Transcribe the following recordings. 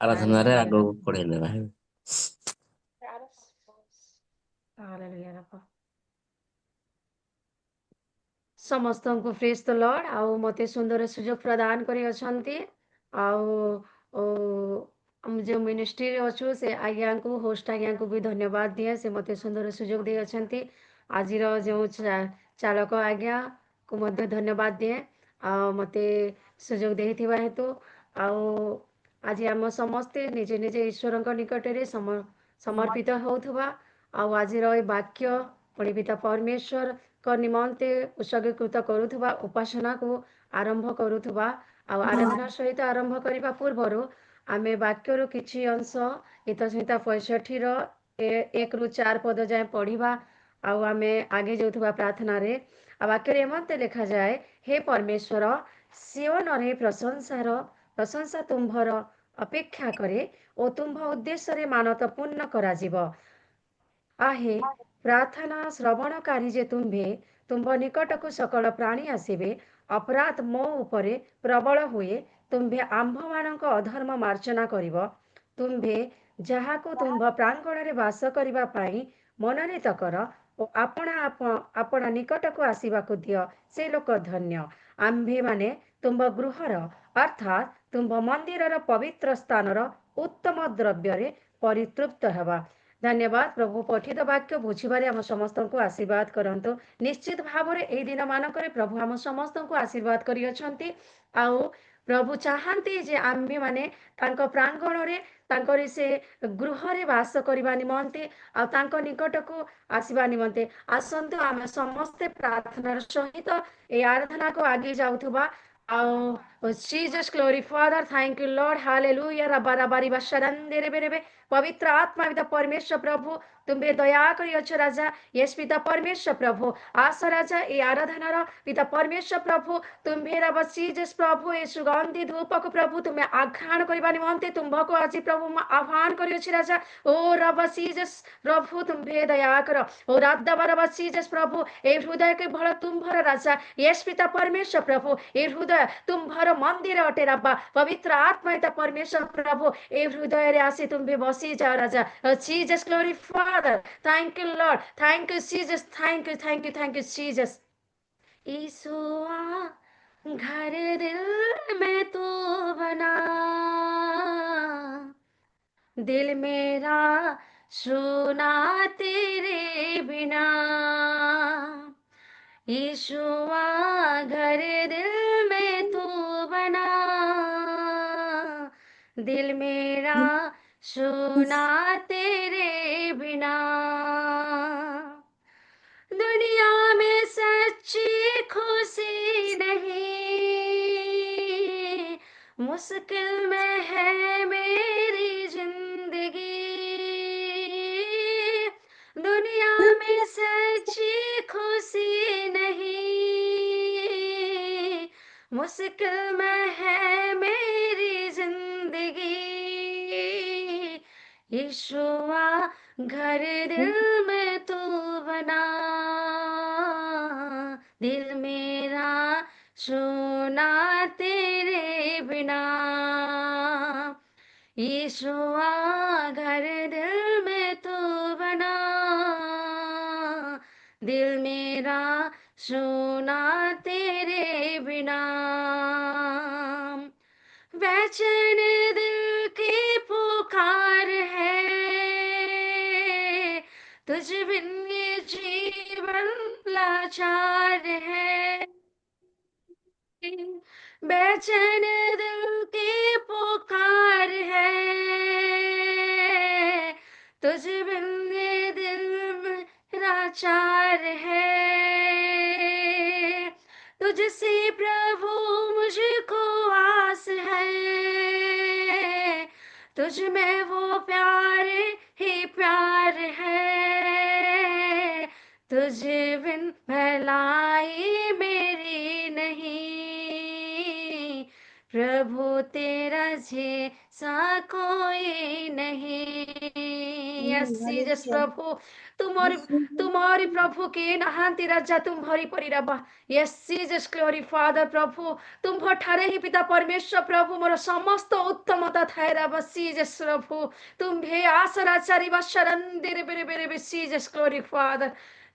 ଆରାଧନାରେ hallelujah ଆଗକୁ ରବ। ବଢେଇ ନେବା। Hallelujah ରବ। ସମସ୍ତଙ୍କୁ ପ୍ରେଜ୍ ଦ ଲର୍ଡ। ଆଉ ମୋତେ ସୁନ୍ଦର ସୁଯୋଗ ପ୍ରଦାନ କରିଅଛନ୍ତି। ଆଉ ଓ, ଆମେ ଯେଉଁ ମିନିଷ୍ଟ୍ରିରେ ଅଛୁ ସେ ଆଜ୍ଞାଙ୍କୁ ହୋଷ୍ଟ ଆଜ୍ଞାଙ୍କୁ ବି ଧନ୍ୟବାଦ ଦିଏ। ସେ ମୋତେ ସୁନ୍ଦର ସୁଯୋଗ ଦେଇଅଛନ୍ତି। ଆଜିର ଯେଉଁ ଚାଳକ ଆଜ୍ଞାକୁ ମଧ୍ୟ ଧନ୍ୟବାଦ ଦିଏ। ଆଉ ମୋତେ ସୁଯୋଗ ଦେଇଥିବା ହେତୁ। ଆଉ ଆଜି ଆମ ସମସ୍ତେ ନିଜେ ନିଜେ ଈଶ୍ୱରଙ୍କ ନିକଟରେ ସମର୍ପିତ ହେଉଥିବା। ଆଉ ଆଜିର ଏ ବାକ୍ୟ ପୁଣି ପିତା ପରମେଶ୍ୱରଙ୍କ ନିମନ୍ତେ ଉତ୍ସର୍ଗୀକୃତ କରୁଥିବା ଉପାସନାକୁ ଆରମ୍ଭ କରୁଥିବା। ଆଉ ଆରାଧନା ସହିତ ଆରମ୍ଭ କରିବା ପୂର୍ବରୁ ଆମେ ବାକ୍ୟରୁ କିଛି ଅଂଶ ଗୀତ ସଂହିତା 65ର 1ରୁ 4 ପଦ ଯାଏଁ ପଢ଼ିବା। ଆଉ ଆମେ ଆଗେଇ ଯାଉଥିବା ପ୍ରାର୍ଥନାରେ ଆଉ ବାକ୍ୟରେ ଏମନ୍ତେ ଲେଖାଯାଏ, ହେ ପରମେଶ୍ୱର, ସିଓନରେ ପ୍ରଶଂସା ତୁମ୍ଭର ଅପେକ୍ଷା କରେ ଓ ତୁମ୍ଭ ଉଦ୍ଦେଶ୍ୟରେ ମାନତ ପୂର୍ଣ୍ଣ କରାଯିବ। आहे ପ୍ରାର୍ଥନା ଶ୍ରବଣକାରୀ ଯେ ତୁମ୍ଭ ନିକଟକୁ ସକଳ ପ୍ରାଣୀ ଆସିବେ। ଅପରାଧ ମୋ ଉପରେ ପ୍ରବଳ ହୁଏ। ତୁମ୍ଭେ ଆମ୍ଭମାନଙ୍କ ଅଧର୍ମ ମାର୍ଜନା କରିବ। ତୁମ୍ଭେ ଯାହାକୁ ତୁମ୍ଭ ପ୍ରାଙ୍ଗଣରେ ବାସ କରିବା ପାଇଁ ମନୋନୀତ କର ଓ ଆପଣା ନିକଟକୁ ଆସିବାକୁ ଦିଅ, ସେ ଲୋକ ଧନ୍ୟ। ଆମ୍ଭେମାନେ ତୁମ୍ଭ ଗୃହର ଅର୍ଥାତ୍ ତୁମ୍ଭ ମନ୍ଦିରର ପବିତ୍ର ସ୍ଥାନର ଉତ୍ତମ ଦ୍ରବ୍ୟରେ ପରିତୃପ୍ତ ହେବା। ଧନ୍ୟବାଦ ପ୍ରଭୁ। ପଠିତ ବାକ୍ୟ ବୁଝିବାରେ ଆମ ସମସ୍ତଙ୍କୁ ଆଶୀର୍ବାଦ କରନ୍ତୁ। ନିଶ୍ଚିତ ଭାବରେ ଏହି ଦିନମାନଙ୍କରେ ପ୍ରଭୁ ଆମ ସମସ୍ତଙ୍କୁ ଆଶୀର୍ବାଦ କରିଅଛନ୍ତି। ଆଉ ପ୍ରଭୁ ଚାହାନ୍ତି ଯେ ଆମ୍ଭେମାନେ ତାଙ୍କ ପ୍ରାଙ୍ଗଣରେ ତାଙ୍କରି ସେ ଗୃହରେ ବାସ କରିବା ନିମନ୍ତେ ଆଉ ତାଙ୍କ ନିକଟକୁ ଆସିବା ନିମନ୍ତେ ଆସନ୍ତୁ ଆମେ ସମସ୍ତେ ପ୍ରାର୍ଥନାର ସହିତ এই ଆରାଧନାକୁ ଆଗେଇ ଯାଉଥିବା। ଆଉ Jesus glory Father, thank you Lord, hallelujah रबा रबा रिबा शरंदे रे बेरे बे। पवित्र आत्मा पिता परमेश्वर प्रभु तुम्हें दया करिଅଛ राजा। यस पिता परमेश्वर प्रभु आस राजा ए आराधनार पिता परमेश्वर प्रभु तुम्हें रब जीसस प्रभु ए सुगंधि धूपक प्रभु तुम्हें आघ्राण करबा निमंते तुम्भको आज प्रभु म आह्वान करिଅଛି राजा। ओ रब जीसस प्रभु तुम्हें दया कर। ओ राधा रब जीसस प्रभु ए हृदय के भल तुम्भर राजा। यस पिता परमेश्वर प्रभु ए हृदय तुम्भर मंदिर अटे रब्बा। पवित्र आत्मा पिता परमेश्वर प्रभु ए हृदय रे आसी तुम्हें बसी जाओ राजा। Jesus glory father, thank you lord, thank you Jesus, thank you thank you thank you Jesus. ईसुआ घर दिल में तू बना, दिल मेरा सुना तेरे बिना। ईशुआ घर दिल में तू बना, दिल मेरा सुना तेरे बिना। दुनिया में सच्ची खुशी नहीं, मुश्किल में है मेरी जिंदगी। दुनिया में सच्ची खुशी नहीं, मुश्किल में है मेरी जिंदगी। यीशुआ घर दिल में तू बना, दिल मेरा सुना तेरे बिना। यीशुआ घर दिल में तू बना, दिल मेरा सुना तेरे बिना। बेचैन दिल की पुकार है, तुझ बिन ये जीवन लाचार है। बेचैन दिल की पुकार है, तुझ बिन ये दिल मेरा चार है। तुझसे प्रभु मुझको आस है, तुझ में वो प्यार ही प्यार है। तुझ बिन भलाई मेरी नहीं, प्रभु तेरा जैसा कोई नहीं। Yes Jesus Hallelujah. प्रभु, तुम्हारी Yes, Lord. तुम्हारी प्रभु के नहांती राजा तुम भरी परी रबा। यस जीसस ग्लोरी फादर प्रभु, तुम ठारे ही पिता परमेश्वर प्रभु मोर समस्त उत्तमता थाए रबा जीसस प्रभु, तुम भे आसराचारी व शरण देरे बेरे बेरे बे जीसस ग्लोरी फादर।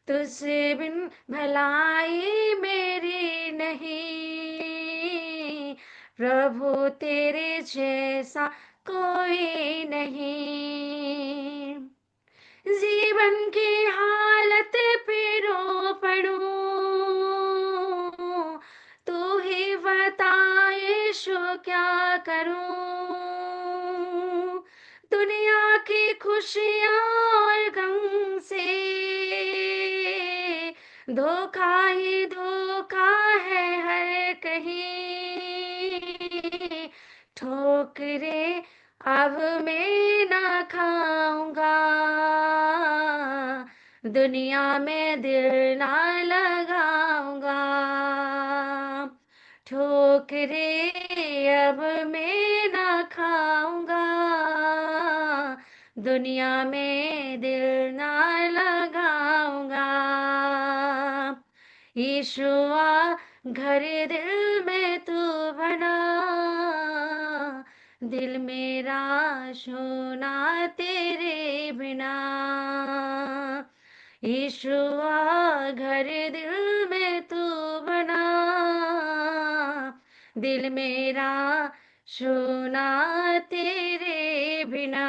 तुझसे बिन भलाई मेरी नहीं, प्रभु तेरे जैसा कोई नहीं। जीवन की हालत पे रो पड़ूं, तू ही बता यीशु क्या करूं। दुनिया की खुशियां और गम से धोखा ही धोखा है हर कहीं। ठोकरे अब मैं ना खाऊंगा, दुनिया में दिल ना लगाऊंगा। ठोकरे अब मैं ना खाऊंगा, दुनिया में दिल ना लगाऊंगा। यीशुआ घर दिल में तू बना, दिल मेरा सोना तेरे बिना। यीशुआ घर दिल में तू बना, दिल मेरा सोना तेरे बिना।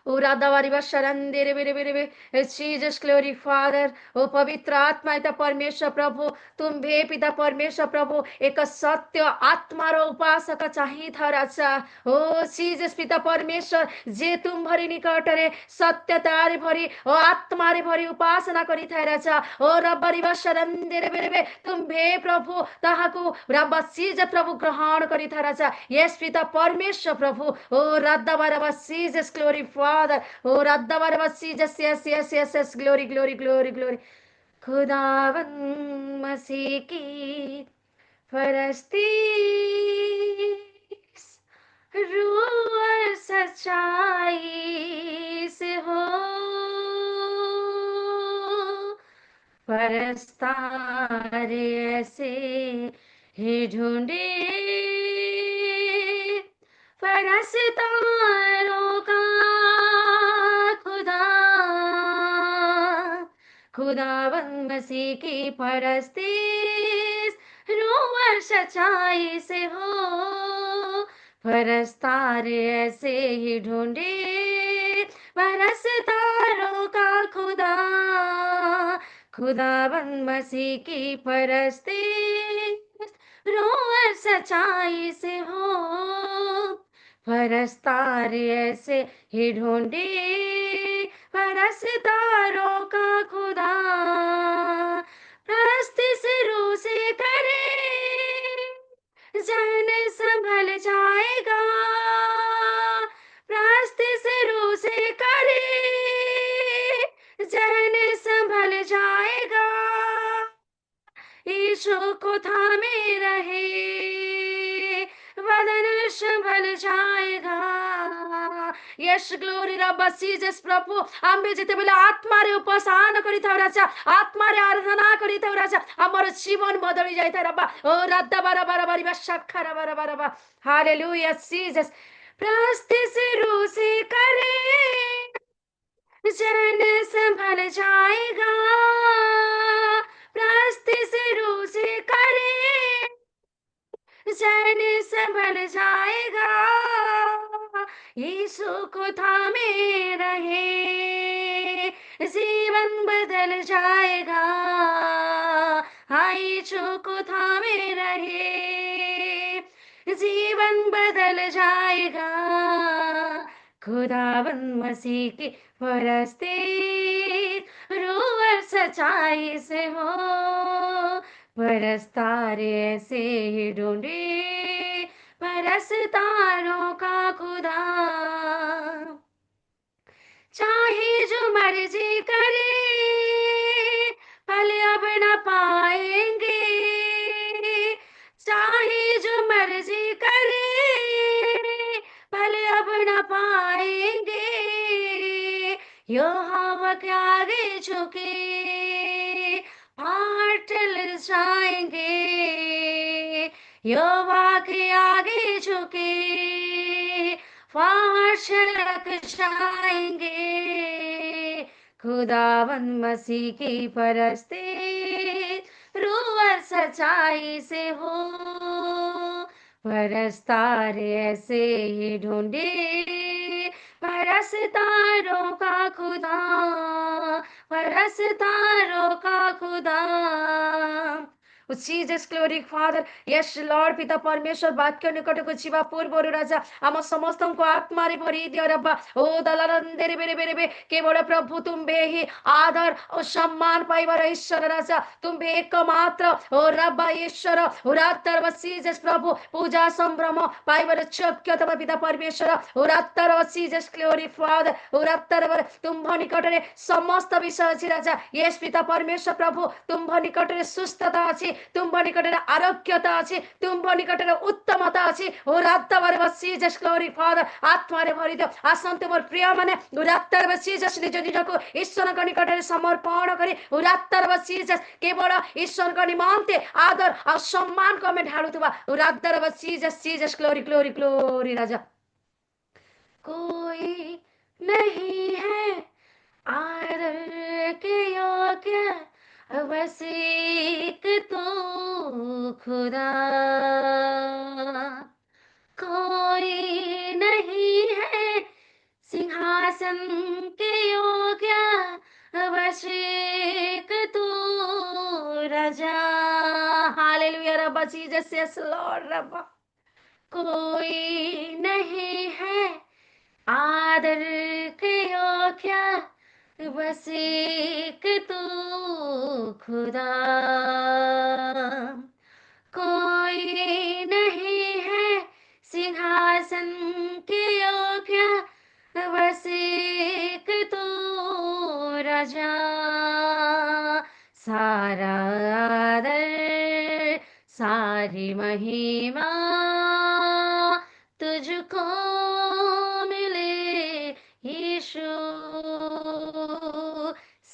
ओ राधावारी व शरण दे रे बेरे बेरे बे जीसस ग्लोरी फादर। ओ पवित्र आत्मा पिता परमेश्वर प्रभु, तुम भे पिता परमेश्वर प्रभु एक सत्य आत्मा रो उपासक चाहिए था राजा। ओ जीसस पिता परमेश्वर, जे तुम भरी निकट रे सत्यता भरी ओ आत्मा रे भरी उपासना करी था राजा। ओ रब्बारी व शरण दे रे बेरे बे, तुम भे प्रभु ताहाकु रब्बा जीसस प्रभु ग्रहण करी था राजा। यस पिता परमेश्वर प्रभु, ओ राधा बारबा जीसस ग्लोरी फादर, ओ राधा बारबा Jesus. Yes yes yes yes, glory glory glory glory. खुदावन मसीह की फरस्ती रूह और सच्चाई से हो, परस्तार ऐसे ही ढूंढे, परस्तारों का खुदा। खुदावंद मसीह की परस्ती रूह और सच्चाई से हो, परस्तार ऐसे ही ढूंढे, परस्तारों का खुदा। खुदाबंद मसीह की परस्ती रूह और सच्चाई से हो, परस्तार ऐसे ही ढूंढे, परस्तारों का खुदा। परस्ती से रूह से करे, जन संभल जाएगा। परस्ती से रूह से करे, जन संभल जाएगा। यीशु को थामे रहे, बदन संभल जाएगा। यश ग्लोरी रब्बा जीसस प्रभु, आम्बे जेतेबेले आत्मारे उपासना करिथाउ राजा, आत्मारे आराधना करिथाउ राजा, हमर जीवन बदली जाइथा रब्बा। ओ रद्दा बारा बारा बारी बशखरा बारा बारा बा। Hallelujah Jesus. प्रस्ती से रूह से करे, जन संभल जाएगा। प्रस्ती से रूह से करे, जन संभल जाएगा। यीशु को थामे रहे, जीवन बदल जाएगा। हाँ, यीशु को थामे रहे, जीवन बदल जाएगा। खुदावंद मसीह की परस्ती रूह और सच्चाई से हो, परस्तार ऐसे ही ढूंढे, परस्तारों का खुदा। चाहे जो मर्जी करे, फल अब न पाएंगे। के आगे झुके पहाड़ टल जाएंगे, यहोवा के आगे झुके पहाड़ छलक जाएंगे। खुदावन मसीह की परस्ती रूह और सच्चाई से हो, परस्तार ऐसे ही ढूंढे परस्तारों का खुदा, परस्तारों का खुदा। Jesus glory Father, yes Lord, पिता परमेश्वर वाक्य निकटକୁ ଯିବା ପୂର୍ବରୁ ରାଜା ଆମ ସମସ୍ତଙ୍କୁ ଆତ୍ମାରେ ଭରି ଦିଅ ରବା। ଓ ଦଲରନ୍ଦେରେ ବେରେ ବେରେ ବେ କେବଳ ପ୍ରଭୁ ତୁମ୍ଭେ ହିଁ ଆଦର ଓ ସମ୍ମାନ ପାଇବାର ଈଶ୍ୱର ରାଜା, ତୁମ୍ଭେ ଏକମାତ୍ର ଓ ରବା ଈଶ୍ୱର। ଉରାତ୍ତର Jesus ପ୍ରଭୁ ପୂଜା ସମ୍ଭ୍ରମ ପାଇବାର ଯୋଗ୍ୟ ତମ ପିତା ପରମେଶ୍ୱର। ଉରାତ୍ତର Jesus glory Father, ଉରାତ୍ତର ତୁମ୍ଭ ନିକଟରେ ସମସ୍ତ ବିଷୟ ଅଛି ରାଜା। yes ପିତା ପରମେଶ୍ୱର ପ୍ରଭୁ ତୁମ୍ଭ ନିକଟରେ ସୁସ୍ଥତା ଅଛି, ତୁମ୍ଭ ନିକଟରେ ଆରୋଗ୍ୟତା ଅଛି, ତୁମ୍ଭ ନିକଟରେ ଉତ୍ତମତା ଅଛି। ଓ ରାତ୍ତବରେ ବସି Jesus glory Father ଆତ୍ମାରେ ଭରି ଦିଅ। ଆସନ୍ତୁ ମୋର ପ୍ରିୟ ମାନେ ରାତ୍ତର ବସି Jesus ନିଜ ନିଜକୁ ଈଶ୍ୱରଙ୍କ ନିକଟରେ ସମର୍ପଣ କରି ରାତ୍ତର ବସି Jesus କେବଳ ଈଶ୍ୱରଙ୍କ ନିମନ୍ତେ ଆଦର ଆଉ ସମ୍ମାନକୁ ଆମେ ଢାଳୁଥିବା। ରାତ୍ତର ବସି Jesus glory glory glory ରାଜା। कोई नहीं है आदर के योग्य, बस एक तू खुदा। कोई नहीं है सिंहासन के योग्य, बस एक तू राजा। हालेलुया रब्बा जीसस यस लॉर्ड रब्बा। कोई नहीं है आदर के योग्य, बस एक तू खुदा। कोई नहीं है सिंहासन के योग्य, बस एक तू राजा। सारा आदर सारी महिमा तुझको मिले यीशु।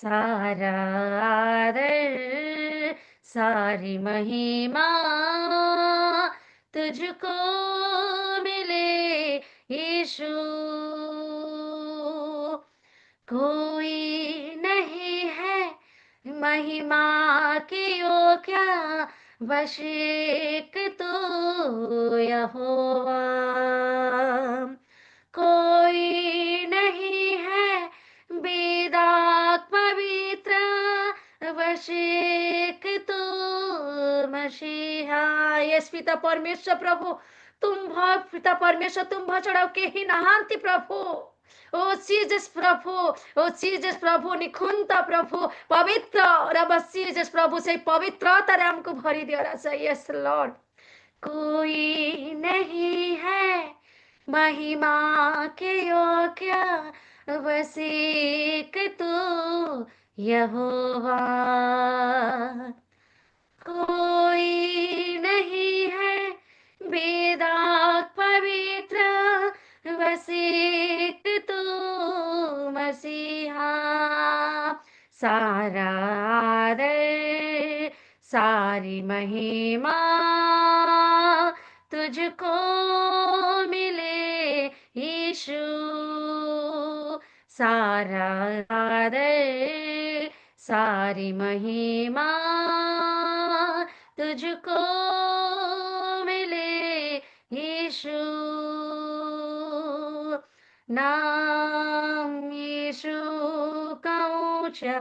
सारा आदर सारी महिमा तुझको मिले यीशु। कोई नहीं है महिमा के योग्य, बस एक तू यहोवा। कोई नहीं है बेदाग पवित्र, बस एक तू मसीहा। यस पिता परमेश्वर प्रभु तुम्भ पिता परमेश्वर तुम्भ छड़ा केही नाहांती प्रभु। ओ जीसस प्रभु, ओ जीसस प्रभु निखुंता प्रभु पवित्र रब जीसस प्रभु से पवित्रता हमको भरी दिया राजा। Yes Lord. कोई नहीं है महिमा के योग्य, बस एक तू यहोवा। कोई नहीं है बेदाग पवित्र, बस एक तू मसीहा। सारा आदर सारी महिमा तुझको मिले यीशु। सारा आदर सारी महिमा तुझको मिले यीशु। नाम यीशु का ऊंचा,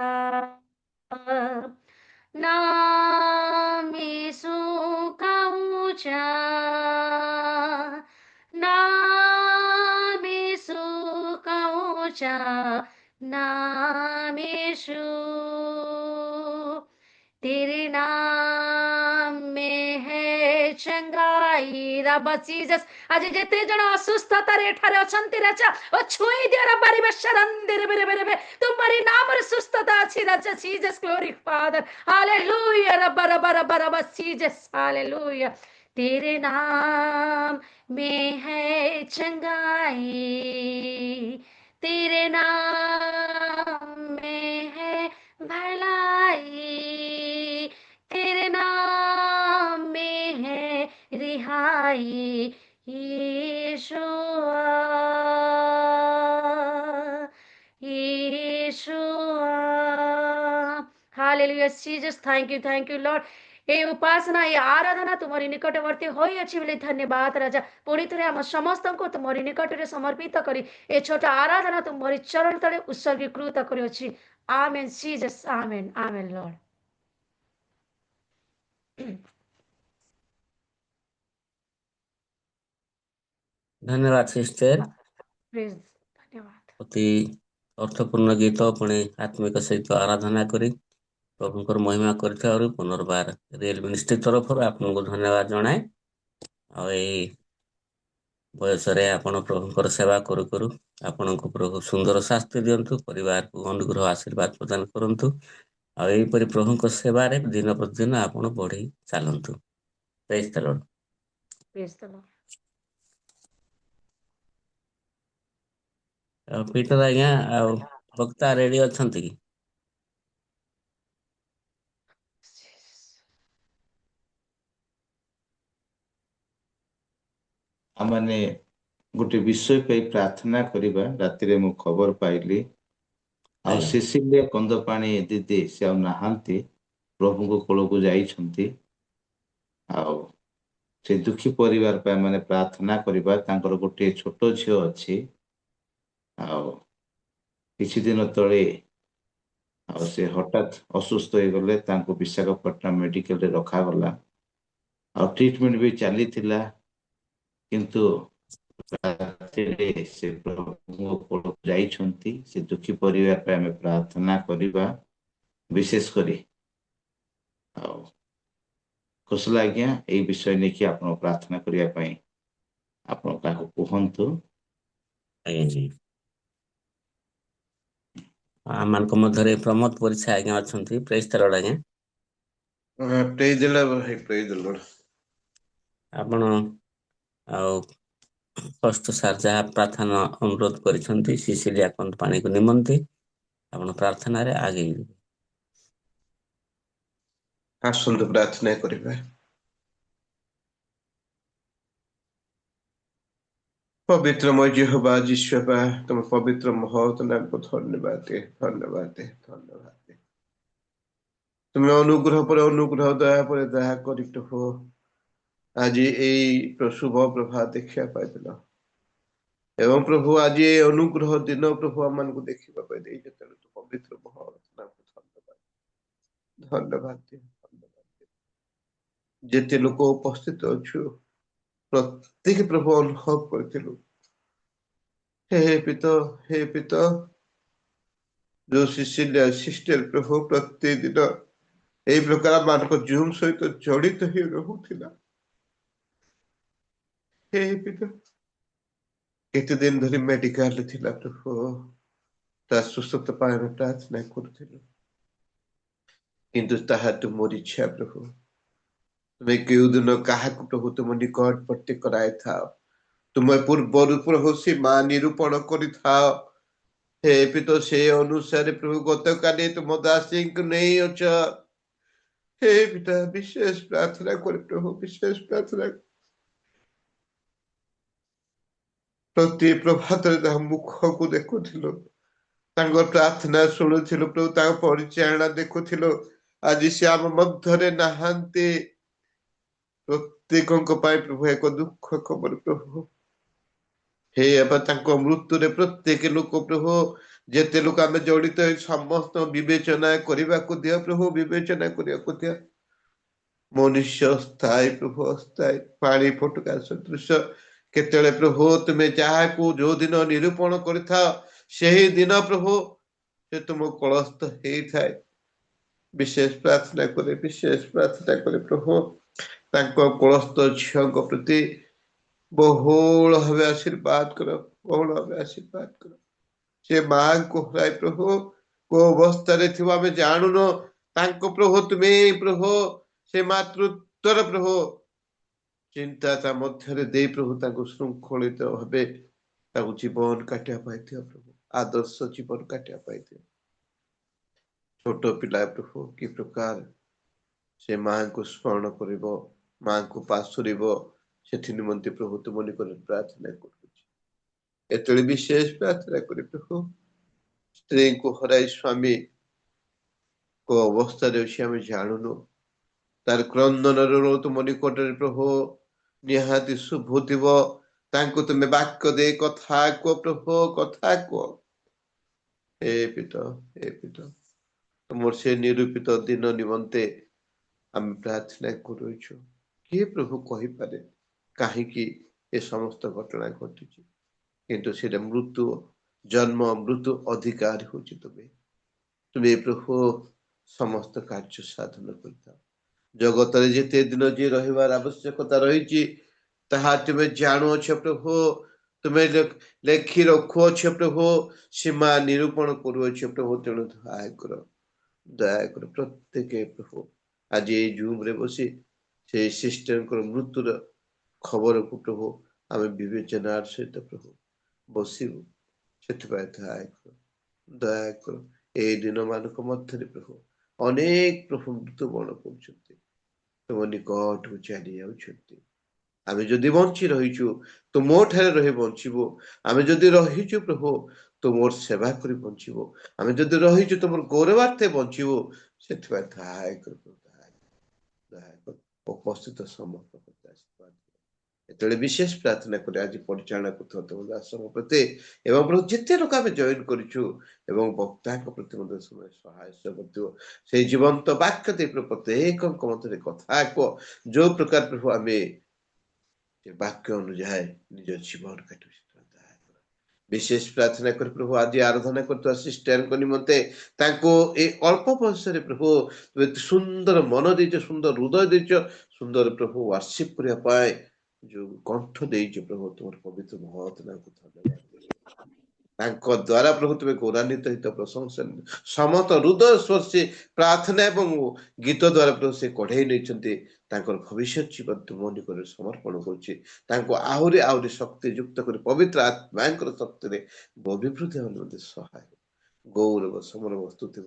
नाम यीशु का ऊंचा, नाम यीशु का ऊंचा, नाम यीशु। तेरे नाम में है चंगाई रब्बा जीसस। आज जेते जण असुस्थतारे एठारे अछंती राजा ओ छुई दियो रब्बा रे शरंदेरे बेरे बेरे बे तुम्हारी नाम रे सुस्थता अछि राजा। जीसस ग्लोरी फादर हालेलुया रब्बा रब्बा रब्बा रब्बा जीसस हालेलुया। तेरे नाम में है चंगाई, तेरे नाम में है भलाई, तेरे नाम में है रिहाई, यीशुआ, यीशुआ। Hallelujah Jesus, thank you lord. ଏ ଉପାସନା ଏ ଆରାଧନା ତୁମରି ନିକଟବର୍ତ୍ତୀ ହୋଇଅଛି ବୋଲି ଧନ୍ୟବାଦ ରାଜା। ପୁଣି ଥରେ ଆମ ସମସ୍ତଙ୍କୁ ତୁମରି ନିକଟରେ ସମର୍ପିତ କରି ଏ ଛୋଟ ଆରାଧନା ତୁମରି ଚରଣ ତଳେ ଉତ୍ସର୍ଗୀକୃତ କରିଅଛି। ଆମେନ୍ ଜିସସ୍, ଆମେନ୍, ଆମେନ୍ ଲର୍ଡ। ଧନ୍ୟବାଦ ସିଷ୍ଟର। ପ୍ଲିଜ୍, ଧନ୍ୟବାଦ। ଅତି ଅର୍ଥପୂର୍ଣ୍ଣ ଗୀତ ପୁଣି ଆତ୍ମିକ ସହିତ ଆରାଧନା କରି ପ୍ରଭୁଙ୍କର ମହିମା କରିଥିବାରୁ ପୁନର୍ବାର ରିଏଲ ମିନିଷ୍ଟ୍ରି ତରଫରୁ ଆପଣଙ୍କୁ ଧନ୍ୟବାଦ ଜଣାଏ। ଆଉ ଏଇ ବୟସରେ ଆପଣ ପ୍ରଭୁଙ୍କର ସେବା କରୁ କରୁ ଆପଣଙ୍କୁ ପ୍ରଭୁ ସୁନ୍ଦର ଶାସ୍ତି ଦିଅନ୍ତୁ, ପରିବାରକୁ ଅନୁଗ୍ରହ ଆଶୀର୍ବାଦ ପ୍ରଦାନ କରନ୍ତୁ। ଆଉ ଏହିପରି ପ୍ରଭୁଙ୍କ ସେବାରେ ଦିନ ପ୍ରତିଦିନ ଆପଣ ବଢ଼ି ଚାଲନ୍ତୁ। ପ୍ରେଜ୍ ଦ ଲର୍ଡ। ପ୍ରେଜ୍ ଦ ଲର୍ଡ। ଆଉ ପିଟର ଆଜ୍ଞା ଆଉ ବକ୍ତା ରେଡି ଅଛନ୍ତି କି? ଆମମାନେ ଗୋଟେ ବିଷୟ ପାଇଁ ପ୍ରାର୍ଥନା କରିବା। ରାତିରେ ମୁଁ ଖବର ପାଇଲି ଆଉ ଆଜ୍ଞା ସିସିଲିଆ କନ୍ଦପାଣି ଦିଦି ସେ ଆଉ ନାହାନ୍ତି, ପ୍ରଭୁଙ୍କ କୋଳକୁ ଯାଇଛନ୍ତି। ଆଉ ସେ ଦୁଃଖୀ ପରିବାର ପାଇଁ ମାନେ ପ୍ରାର୍ଥନା କରିବା। ତାଙ୍କର ଗୋଟିଏ ଛୋଟ ଝିଅ ଅଛି, ଆଉ କିଛି ଦିନ ତଳେ ଆଉ ସେ ହଠାତ୍ ଅସୁସ୍ଥ ହେଇଗଲେ। ତାଙ୍କୁ ବିଶାଖାପଟ୍ଟନମ ମେଡିକାଲରେ ରଖାଗଲା। ଆଉ ଟ୍ରିଟମେଣ୍ଟ ବି ଚାଲିଥିଲା, କିନ୍ତୁ ରାତିରେ ସେ ପ୍ରଭୁଙ୍କ କୋଳକୁ ଯାଇଛନ୍ତି। ସେ ଦୁଃଖୀ ପରିବାର ପାଇଁ ଆମେ ପ୍ରାର୍ଥନା କରିବା। ବିଶେଷ କରି ଆଉ ଖୁସିଲା ଆଜ୍ଞା ଏଇ ବିଷୟ ନେଇକି ଆପଣ ପ୍ରାର୍ଥନା କରିବା ପାଇଁ ଆପଣ କାହାକୁ କୁହନ୍ତୁ। ଆଜ୍ଞା। ଆମମାନଙ୍କ ମଧ୍ୟରେ ପ୍ରମୋଦ ପରିଛା ଆଜ୍ଞା ଅଛନ୍ତି। ପ୍ରେଜ୍ ଦ ଲର୍ଡ ଆଜ୍ଞା। Praise the Lord, hey, praise the Lord. ଆପଣ ଆଉ ଷଷ୍ଠ ସାର୍ ଯାହା ପ୍ରାର୍ଥନା ଅନୁରୋଧ କରିଛନ୍ତି ସିସିଲିଆ କନ୍ଦପାଣିକୁ ନିମନ୍ତେ ଆପଣ ପ୍ରାର୍ଥନାରେ ଆଗେଇବେ। ଆସନ୍ତୁ ପ୍ରାର୍ଥନା କରିବା। ପବିତ୍ରମୟ ଯେହୋବା ଯୀଶୁବା, ତମ ପବିତ୍ର ମହତ ନାମକୁ ଧନ୍ୟବାଦ ଧନ୍ୟବାଦ ଧନ୍ୟବାଦ। ତୁମେ ଅନୁଗ୍ରହ ପରେ ଅନୁଗ୍ରହ, ଦୟା ପରେ ଦୟା କରି ପ୍ରଭୁ ଆଜି ଏଇ ଶୁଭ ପ୍ରଭାତ ଦେଖିବା ପାଇଥିଲ। ଏବଂ ପ୍ରଭୁ ଆଜି ଏ ଅନୁଗ୍ରହ ଦିନ ପ୍ରଭୁ ଆମମାନଙ୍କୁ ଦେଖିବା ପାଇଁ ଦେଇ ଯେତେବେଳେ ତୁ ପବିତ୍ର ମହତ ନାମକୁ ଧନ୍ୟବାଦ ଧନ୍ୟବାଦ ଧନ୍ୟବାଦ। ଯେତେ ଲୋକ ଉପସ୍ଥିତ ଅଛୁ ପ୍ରତ୍ୟେକ ପ୍ରଭୁ ଅନୁଭବ କରିଥିଲୁ, ହେ ପିତ ଯୋଉ ସିଷ୍ଟର ପ୍ରଭୁ ପ୍ରତିଦିନ ଏଇ ପ୍ରକାର ମାନଙ୍କ ଜୁମ୍ ସହିତ ଜଡିତ ହେଇ ରହୁଥିଲା। ହେ ପିତ କେତେ ଦିନ ଧରି ମେଡିକାଲରେ ଥିଲା ପ୍ରଭୁ, ତା ସୁସ୍ଥତା ପାଇଁ ଆମେ ପ୍ରାର୍ଥନା କରୁଥିଲୁ, କିନ୍ତୁ ତାହା ତୁମର ଇଚ୍ଛା ପ୍ରଭୁ। ତୁମେ କେଉଁ ଦିନ କାହାକୁ ପ୍ରଭୁ ତୁମ ନିକଟବର୍ତ୍ତୀ କରାଇଥାଅ, ତୁମେ ପୂର୍ବରୁ ପ୍ରଭୁ ସୀମା ନିରୂପଣ କରିଥାଅ। ହେ ପିତ ସେ ଅନୁସାରେ ପ୍ରଭୁ ଗତକାଲି ତୁମ ଦାସୀଙ୍କୁ ନେଇଅଛ। ହେ ପିତା ବିଶେଷ ପ୍ରାର୍ଥନା କରି ପ୍ରଭୁ, ବିଶେଷ ପ୍ରାର୍ଥନା ପ୍ରତି ପ୍ରଭାତରେ ତାଙ୍କ ମୁଖକୁ ଦେଖୁଥିଲୁ, ତାଙ୍କ ପ୍ରାର୍ଥନା ଶୁଣୁଥିଲୁ ପ୍ରଭୁ, ତାଙ୍କ ପରିଚାଳନା ଦେଖୁଥିଲୁ। ଆଜି ସେ ଆମ ମଧ୍ୟରେ ନାହାନ୍ତି। ପ୍ରତ୍ୟେକଙ୍କ ପାଇଁ ପ୍ରଭୁ ଏକ ଦୁଃଖ ଖବର ପ୍ରଭୁ। ହେ ଏବେ ତାଙ୍କ ମୃତ୍ୟୁରେ ପ୍ରତ୍ୟେକ ଲୋକ ପ୍ରଭୁ, ଯେତେ ଲୋକ ଆମେ ଜଡିତ ହେଇ ସମସ୍ତ ବିବେଚନା କରିବାକୁ ଦିଅ ପ୍ରଭୁ, ବିବେଚନା କରିବାକୁ ଦିଅ। ମନୁଷ୍ୟ ସ୍ଥାୟୀ ପ୍ରଭୁ ଅସ୍ଥାୟୀ ପାଣି ଫୋଟକା ସଦୃଶ କେତେବେଳେ ପ୍ରଭୁ ତୁମେ ଯାହାକୁ ଯୋଉ ଦିନ ନିରୂପଣ କରିଥାଅ ସେହି ଦିନ ପ୍ରଭୁ ସେ ତୁମ କଳସ୍ଥ ହେଇଥାଏ। ବିଶେଷ ପ୍ରାର୍ଥନା କରେ ପ୍ରଭୁ ତାଙ୍କ କଳସ୍ଥ ଝିଅଙ୍କ ପ୍ରତି ବହୁଳ ଭାବେ ଆଶୀର୍ବାଦ କର, ବହୁଳ ଭାବେ ଆଶୀର୍ବାଦ କର। ସେ ମାଙ୍କୁ ହରାଇ ପ୍ରଭୁ କୋଉ ଅବସ୍ଥାରେ ଥିବ ଆମେ ଜାଣୁନ, ତାଙ୍କ ପ୍ରଭୁ ତୁମେ ପ୍ରଭୁ ସେ ମାତୃତ୍ୱର ପ୍ରଭୁ ଚିନ୍ତା ତା ମଧ୍ୟରେ ଦେଇ ପ୍ରଭୁ ତାଙ୍କୁ ଶୃଙ୍ଖଳିତ ଭାବେ ତାକୁ ଜୀବନ କାଟିବା ପାଇଁ ଦିଅ ପ୍ରଭୁ। ଆଦର୍ଶ ଜୀବନ କାଟିବା ପାଇଁ ଦିଅ। ଛୋଟ ପିଲା ପ୍ରଭୁ କି ପ୍ରକାର ସେ ମାଙ୍କୁ ସ୍ମରଣ କରିବ, ମାଙ୍କୁ ପାଶୁରିବ, ସେଥି ନିମନ୍ତେ ପ୍ରଭୁ ତୁମ ନିକଟରେ ପ୍ରାର୍ଥନା କରୁଛି। ଏତେବେଳେ ବିଶେଷ ପ୍ରାର୍ଥନା କରି ପ୍ରଭୁ ସ୍ତ୍ରୀଙ୍କୁ ହରାଇ ସ୍ୱାମୀ କୋ ଅବସ୍ଥାରେ ଅଛି ଆମେ ଜାଣୁନୁ, ତାର କ୍ରନ୍ଦନର ତୁମ ନିକଟରେ ପ୍ରଭୁ ନିହାତି ଶୁଭୁଥିବ। ତାଙ୍କୁ ତୁମେ ବାକ୍ୟ ଦେଇ କଥା କୁହ ପ୍ରଭୁ, କଥା କୁହ। ଏ ପିତ ତୁମର ସେ ନିରୂପିତ ଦିନ ନିମନ୍ତେ ଆମେ ପ୍ରାର୍ଥନା କରୁଛୁ। କିଏ ପ୍ରଭୁ କହିପାରେ କାହିଁକି ଏ ସମସ୍ତ ଘଟଣା ଘଟିଛି? କିନ୍ତୁ ସେଟା ମୃତ୍ୟୁ, ଜନ୍ମ ମୃତ୍ୟୁ ଅଧିକାର ହଉଛି ତୁମେ ପ୍ରଭୁ ସମସ୍ତ କାର୍ଯ୍ୟ ସାଧନ କରିଥାଅ। ଜଗତରେ ଯେତେ ଦିନ ଯିଏ ରହିବାର ଆବଶ୍ୟକତା ରହିଛି ତାହା ତୁମେ ଜାଣୁଅଛ ପ୍ରଭୁ। ତୁମେ ଲେଖି ରଖୁଅଛ ପ୍ରଭୁ, ସୀମା ନିରୂପଣ କରୁଅଛ ପ୍ରଭୁ। ତେଣୁ ଦୟାକର ପ୍ରତ୍ୟେକ ପ୍ରଭୁ ଆଜି ଏଇ ଜୁମରେ ବସି ସେଇ ସିଷ୍ଟରଙ୍କର ମୃତ୍ୟୁର ଖବରକୁ ପ୍ରଭୁ ଆମେ ବିବେଚନାର ସହିତ ପ୍ରଭୁ ବସିବୁ। ସେଥିପାଇଁ ଦୟାକର ଏଇ ଦିନ ମାନଙ୍କ ମଧ୍ୟରେ ପ୍ରଭୁ ଅନେକ ପ୍ରଭୁ ମୃତ୍ୟୁବରଣ କରୁଛନ୍ତି, ତୁମ ନିକଟକୁ ଚାଲି ଯାଉଛନ୍ତି। ଆମେ ଯଦି ବଞ୍ଚି ରହିଛୁ ତୁମ ଠାରେ ରହି ବଞ୍ଚିବୁ। ଆମେ ଯଦି ରହିଛୁ ପ୍ରଭୁ ତୁମର ସେବା କରି ବଞ୍ଚିବୁ। ଆମେ ଯଦି ରହିଛୁ ତୁମର ଗୌରବାର୍ଥେ ବଞ୍ଚିବୁ। ସେଥିପାଇଁ ଦୟାକର ଉପସ୍ଥିତ ସମସ୍ତ ଏତେବେଳେ ବିଶେଷ ପ୍ରାର୍ଥନା କରି ଆଜି ପରିଚାଳନା କରୁଥିବା ତୁମ ଦାସଙ୍କ ପ୍ରତି ଏବଂ ପ୍ରଭୁ ଯେତେ ଲୋକ ଆମେ ଜଏନ୍ କରିଛୁ ଏବଂ ବକ୍ତାଙ୍କ ପ୍ରତି ମଧ୍ୟ ସହାୟ କରୁଥିବ। ସେଇ ଜୀବନ୍ତ ବାକ୍ୟ ଦେଇ ପ୍ରତ୍ୟେକଙ୍କ ମଧ୍ୟରେ କଥା କୁହ। ଯୋଉ ପ୍ରକାର ପ୍ରଭୁ ଆମେ ସେ ବାକ୍ୟ ଅନୁଯାୟୀ ନିଜ ଜୀବନ କାଟୁ। ବିଶେଷ ପ୍ରାର୍ଥନା କରି ପ୍ରଭୁ ଆଜି ଆରାଧନା କରୁଥିବା ସିଷ୍ଟରଙ୍କ ନିମନ୍ତେ ତାଙ୍କୁ ଏ ଅଳ୍ପ ବୟସରେ ପ୍ରଭୁ ସୁନ୍ଦର ମନ ଦେଇଛ, ସୁନ୍ଦର ହୃଦୟ ଦେଇଛ, ସୁନ୍ଦର ପ୍ରଭୁ ୱାର୍ସିପ କରିବା ପାଇଁ ଯୋଉ କଣ୍ଠ ଦେଇଛ ପ୍ରଭୁ ତୁମର ପବିତ୍ର ମହତ୍ ନାମକୁ ଧନ୍ୟବାଦ। ତାଙ୍କ ଦ୍ଵାରା ପ୍ରଭୁ ତୁମେ ଗୌରବାନ୍ୱିତ ହିତ ପ୍ରଶଂସା ସମସ୍ତ ହୃଦୟ ସ୍ପର୍ଶୀ ପ୍ରାର୍ଥନା ଏବଂ ଗୀତ ଦ୍ଵାରା ପ୍ରଭୁ ସେ କଢେଇ ନେଇଛନ୍ତି। ତାଙ୍କର ଭବିଷ୍ୟତ ଜୀବନ ତୁମ ନିକଟରେ ସମର୍ପଣ କରୁଛି। ତାଙ୍କୁ ଆହୁରି ଆହୁରି ଶକ୍ତି ଯୁକ୍ତ କରି ପବିତ୍ର ଆତ୍ମାଙ୍କର ଶକ୍ତିରେ ଅଭିବୃଦ୍ଧି ହେବାକୁ ସହାୟ ଗୌରବ ସମରବ ସ୍ତୁତି